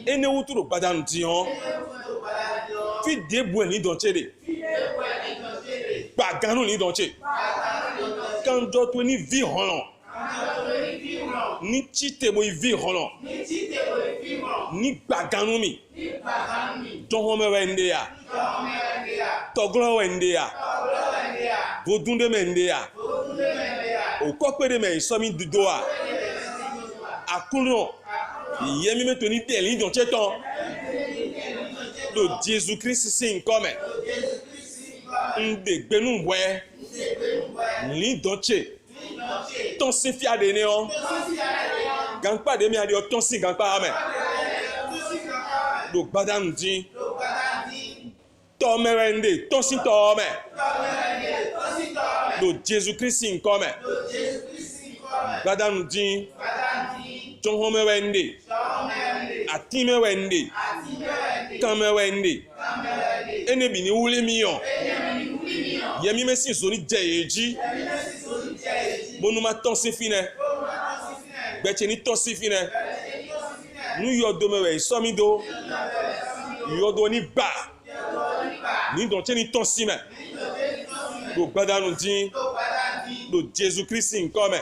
ene wuturo gbadanu ti han fi debu ni don chere gbaganu ni don che kanjo to ni vi hono ni chite mo vi hono ni gbaganu mi don me wende ya toglo wende ya godunde mende ya o kokpede me isomi dudoa akuno yemi me to ni teli don che ton lo Jésus Christ sin comme nde gbenu we ni don che ton sin fi ade ne o gangpa de mi ade o ton sin gangpa amen lo gbadanu din to merende ton sin to me lo Jésus Christ sin comme gbadanu din ton home wende atime wende kame wende ene bi ni wule mi yon yemi me sin zoni jeji bonu ma ton si fine gbeche ni ton si fine nu yodo me we so mi do yodo ni ba ni don che ni ton si me do gbadanu din do Jésus Christ nko me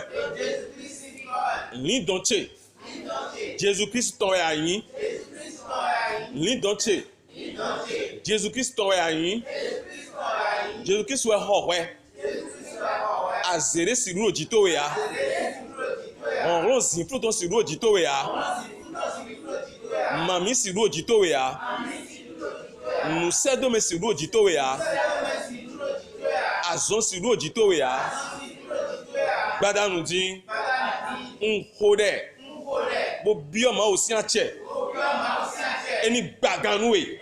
ni don che Jésus Christ ton ya yin ni don che Jésus Christ ton ya yin Jésus Christ we ho we azere si ru ojito we ya onro zin fru ton si ru ojito we ya mami si ru ojito we ya nu sedo me si ru ojito we ya azon si ru ojito we ya gbadanu din nhode bo bi o ma o si ache eni gbaganu we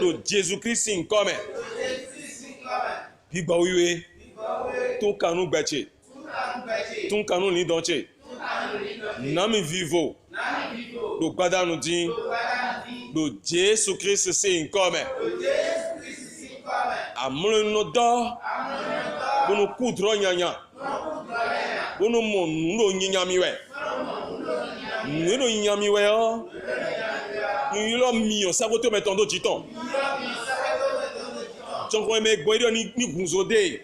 lo Jésus Christ nko me gbigba wiwe tun kanu gbeche tun kanu ni donche nami vivo lo gbadanu din lo Jésus Christ se nko me amulno do bunu kudro nyanya bunu monu lo nyanyami we nino nyanyami we o ni lo mi o saboto metondo jiton jonko me gboido ni gunzode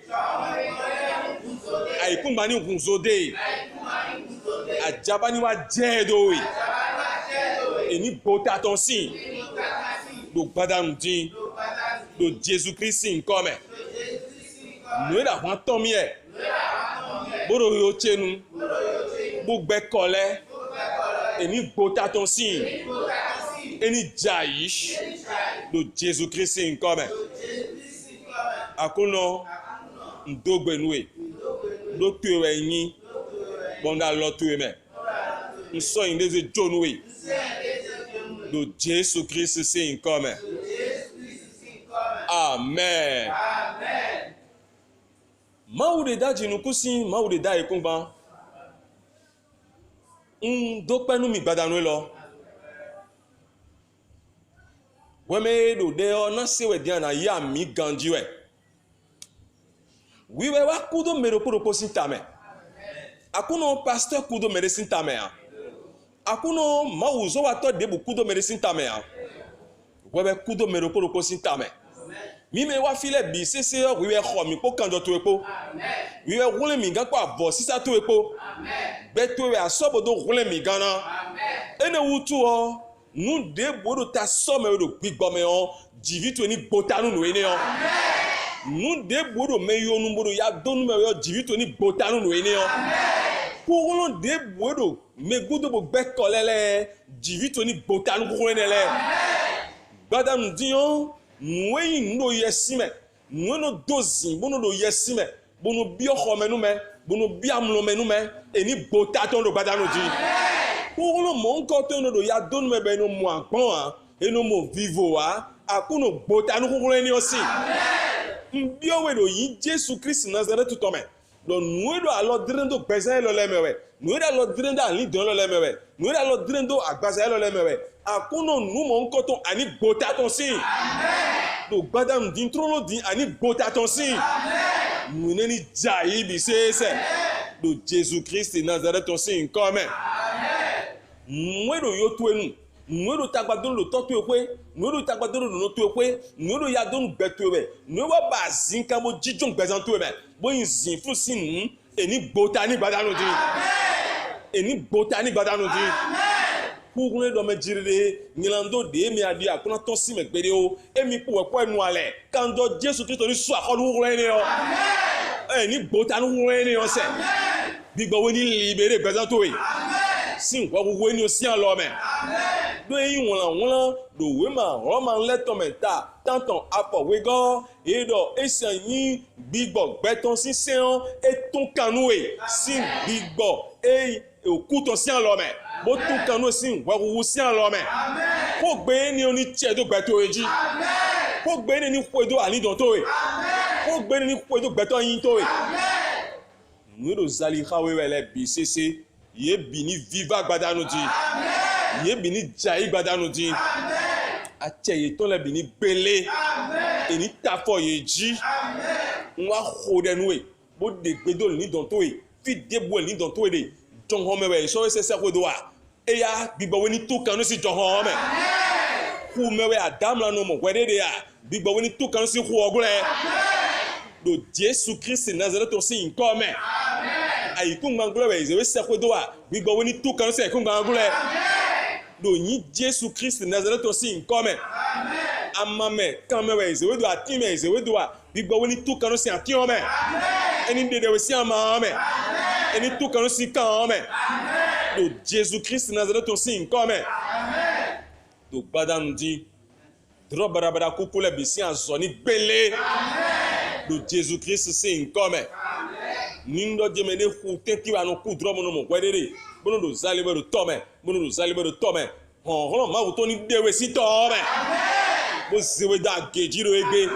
ai kumba ni gunzode ajaba ni wa jedo we eni bota ton sin do gbadanu din do Jésus Christ nko me no da wan ton mi e boro yo chenu bo gbe kole eni bota ton sin eni jaish do Jésus Christ nko me akono ndogbenue do tuwe yin bonda lo tuwe me nso yin deze jonue do Jésus Christ se nko me amen maude daji nu kusi maude da ikunba do penu mi gbadanu lo weme do de ona sewe diana ya mi ganjiwe wiwe wa kudo mero poro sintame akuno pasteur kudo mere sintame akuno mauzo wa to debu kudo mere sintame webe kudo mero poro sintame mi me wa file bi sese wi we kho mi po kanjo to epo amen wi we wole mi gan pa bo sisa to epo amen be to we asobodo wole mi gan na amen ene wutu o nu de bodo ta so me do gbigbo me o jivi to ni gbotanu no ene o amen nu de bodo me yo nu bodo ya donu me yo jivi to ni gbotanu no ene o amen ko de bodo me gudo bo be kolele jivi to ni gbotanu ko ene le amen gbadanu dion nwe no yesime nwe no dozin bono do yesime bono bi oxo menu me bono bi amlo menu me eni bota ton do gbadanu di ko lo mo nko to no do ya donu me be no mo agbon a eno mo vivo a akuno botanu ko eni o si amen bi owe do yin Jesus Christ Nazareth to me do nwe do alo drendo gbese lo lemewe nwe do alo drendo ali don lo lemewe nwe do alo drendo agbasa lo lemewe akuno nu mo nko to ani bota ton si amen do gbadam din trolo din ani bota ton si amen nu ne ni jayi bi sese do Jesus Christ Nazareth ton si nko me amen nwe do yo to enu nwe do tagbadon lo to to pe nwe do tagbadon lo no to pe nwe do ya don gbe to be nwe wa ba zin ka mo jijon gbezan to be bo yin zin fun si nu eni bota ni gbadanu din amen eni bota ni gbadanu din amen kugune do me jirire ngilando de mi adi akuna to si me gbede o emi po epo enu ale kando Jesus Christ ni su akolu wure ni o amen ni bota nu wure ni o se amen bigbo we ni libere gbezan to we amen sin wo wo ni o si an lo me amen do yin won do we ma ro ma leto meta tanton apo we go e do esan yin bigbo gbeton si seon e ton kanu we sin bigbo e okuto si an lo me bo tun kanu sin wo si an lo me amen ko gbe ni oni tie do gbeto eji amen ko gbe ni ko do ali don to we amen ko gbe ni ko do gbeto yin to we amen nu do zali khawe wele bi sese ye bini viva gbadanu di amen ye bini jai gbadanu di amen ateye to le bini gbele amen eni tafo ye ji amen nwa khode nu we bo de gbedo ni don to we fi debo ni don to we de John home we so se ko do wa e ya bigbo we ni to kanu si John home amen ku me we adam la no mo we de ya bigbo we ni to kanu si ku ogure amen do Jesus Christ Nazareth to si nko me amen ayi ku ngangule we we se ko do wa bigbo we ni to kanu si ku ngangule amen do yin Jesus Christ Nazareth to si nko me amen amame kan me we do ati me we do wa bigbo we ni to kanu si ati o me amen eni de we si ama me amen eni to kanu si kan me amen do Jesus Christ Nazareth to si nko me amen do badam di dro barabara kukule bisi anso ni bele amen do Jesus Christ si nko me amen nindo de mene ku teki wa no ku dro mo no mo kwedere bono do zalibe do tome bono do zalibe do tome hon ma wo to ni dewe si tome amen bo zewe da gejiro ege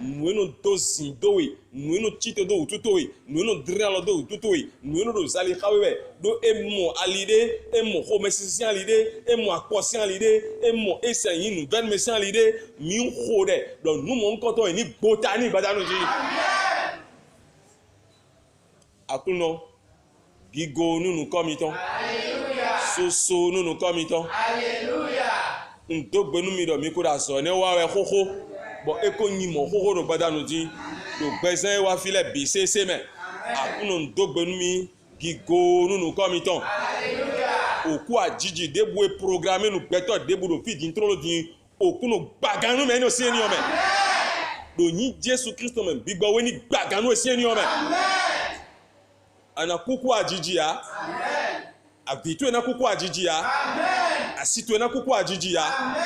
nueno dozin dowe nueno chite do tutowe nueno drialo do tutowe nueno do zali khawewe do emo alide emo homesisian alide emo aposian alide emo esayin nu ben mesian alide mi khode do nu mo nkoto ni botani badanu ji amen akuno gigo nunu komiton hallelujah soso nunu komiton hallelujah ndogbenu mi do mi ko da so ne wa we khokho bo eko nyimo khokho do badanu di do gbezan wa file bi sese me akuno ndogbenu mi gigo nunu komiton hallelujah oku ajiji debu e programme nu gbeto debu do fi din trolo din okuno gbaganu me no si eni o me do yin Jesus Christ me bigbo we ni gbaganu si eni o me amen ana kuku ajiji ya amen abitu na kuku ajiji ya amen asitu na kuku ajiji ya amen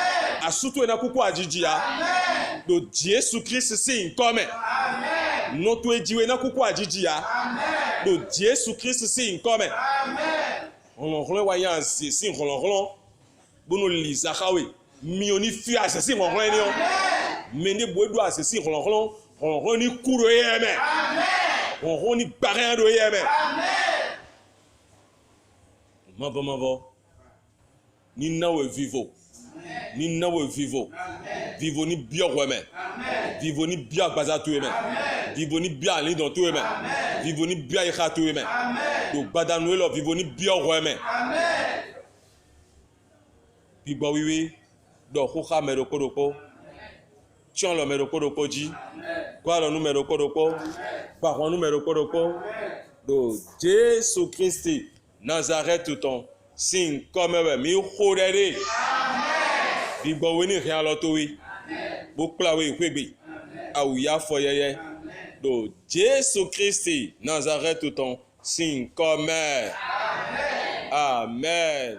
asutu na kuku ajiji ya amen do Jesus Christ si nkome amen no to ejiwe na kuku ajiji ya amen do Jesus Christ si nkome amen on wa yan si on bono lisa khawe mi oni fi asesi on ni o mende boedu asesi on ni kuro yeme amen on ni barin do yeme amen mavo ni nawe vivo ni nawe vivo vivo ni bio weme vivo ni bio agbaza to yeme vivo ni bio ali don to yeme vivo ni bio ikha to yeme do gbadanu lo vivo ni bio weme amen bigbo wiwi do ko kha mero kodoko Tiens le numéro kodji. Quoi le numéro kodoko? Par le numéro kodoko. Do Jésus Christ Nazareth ton sin comme mi khorere. Bi gbo we ni rien lo to wi. Bo kla we kwegbe. Awu ya fo yeye. Do Jésus Christ Nazareth ton sin comme. Amen.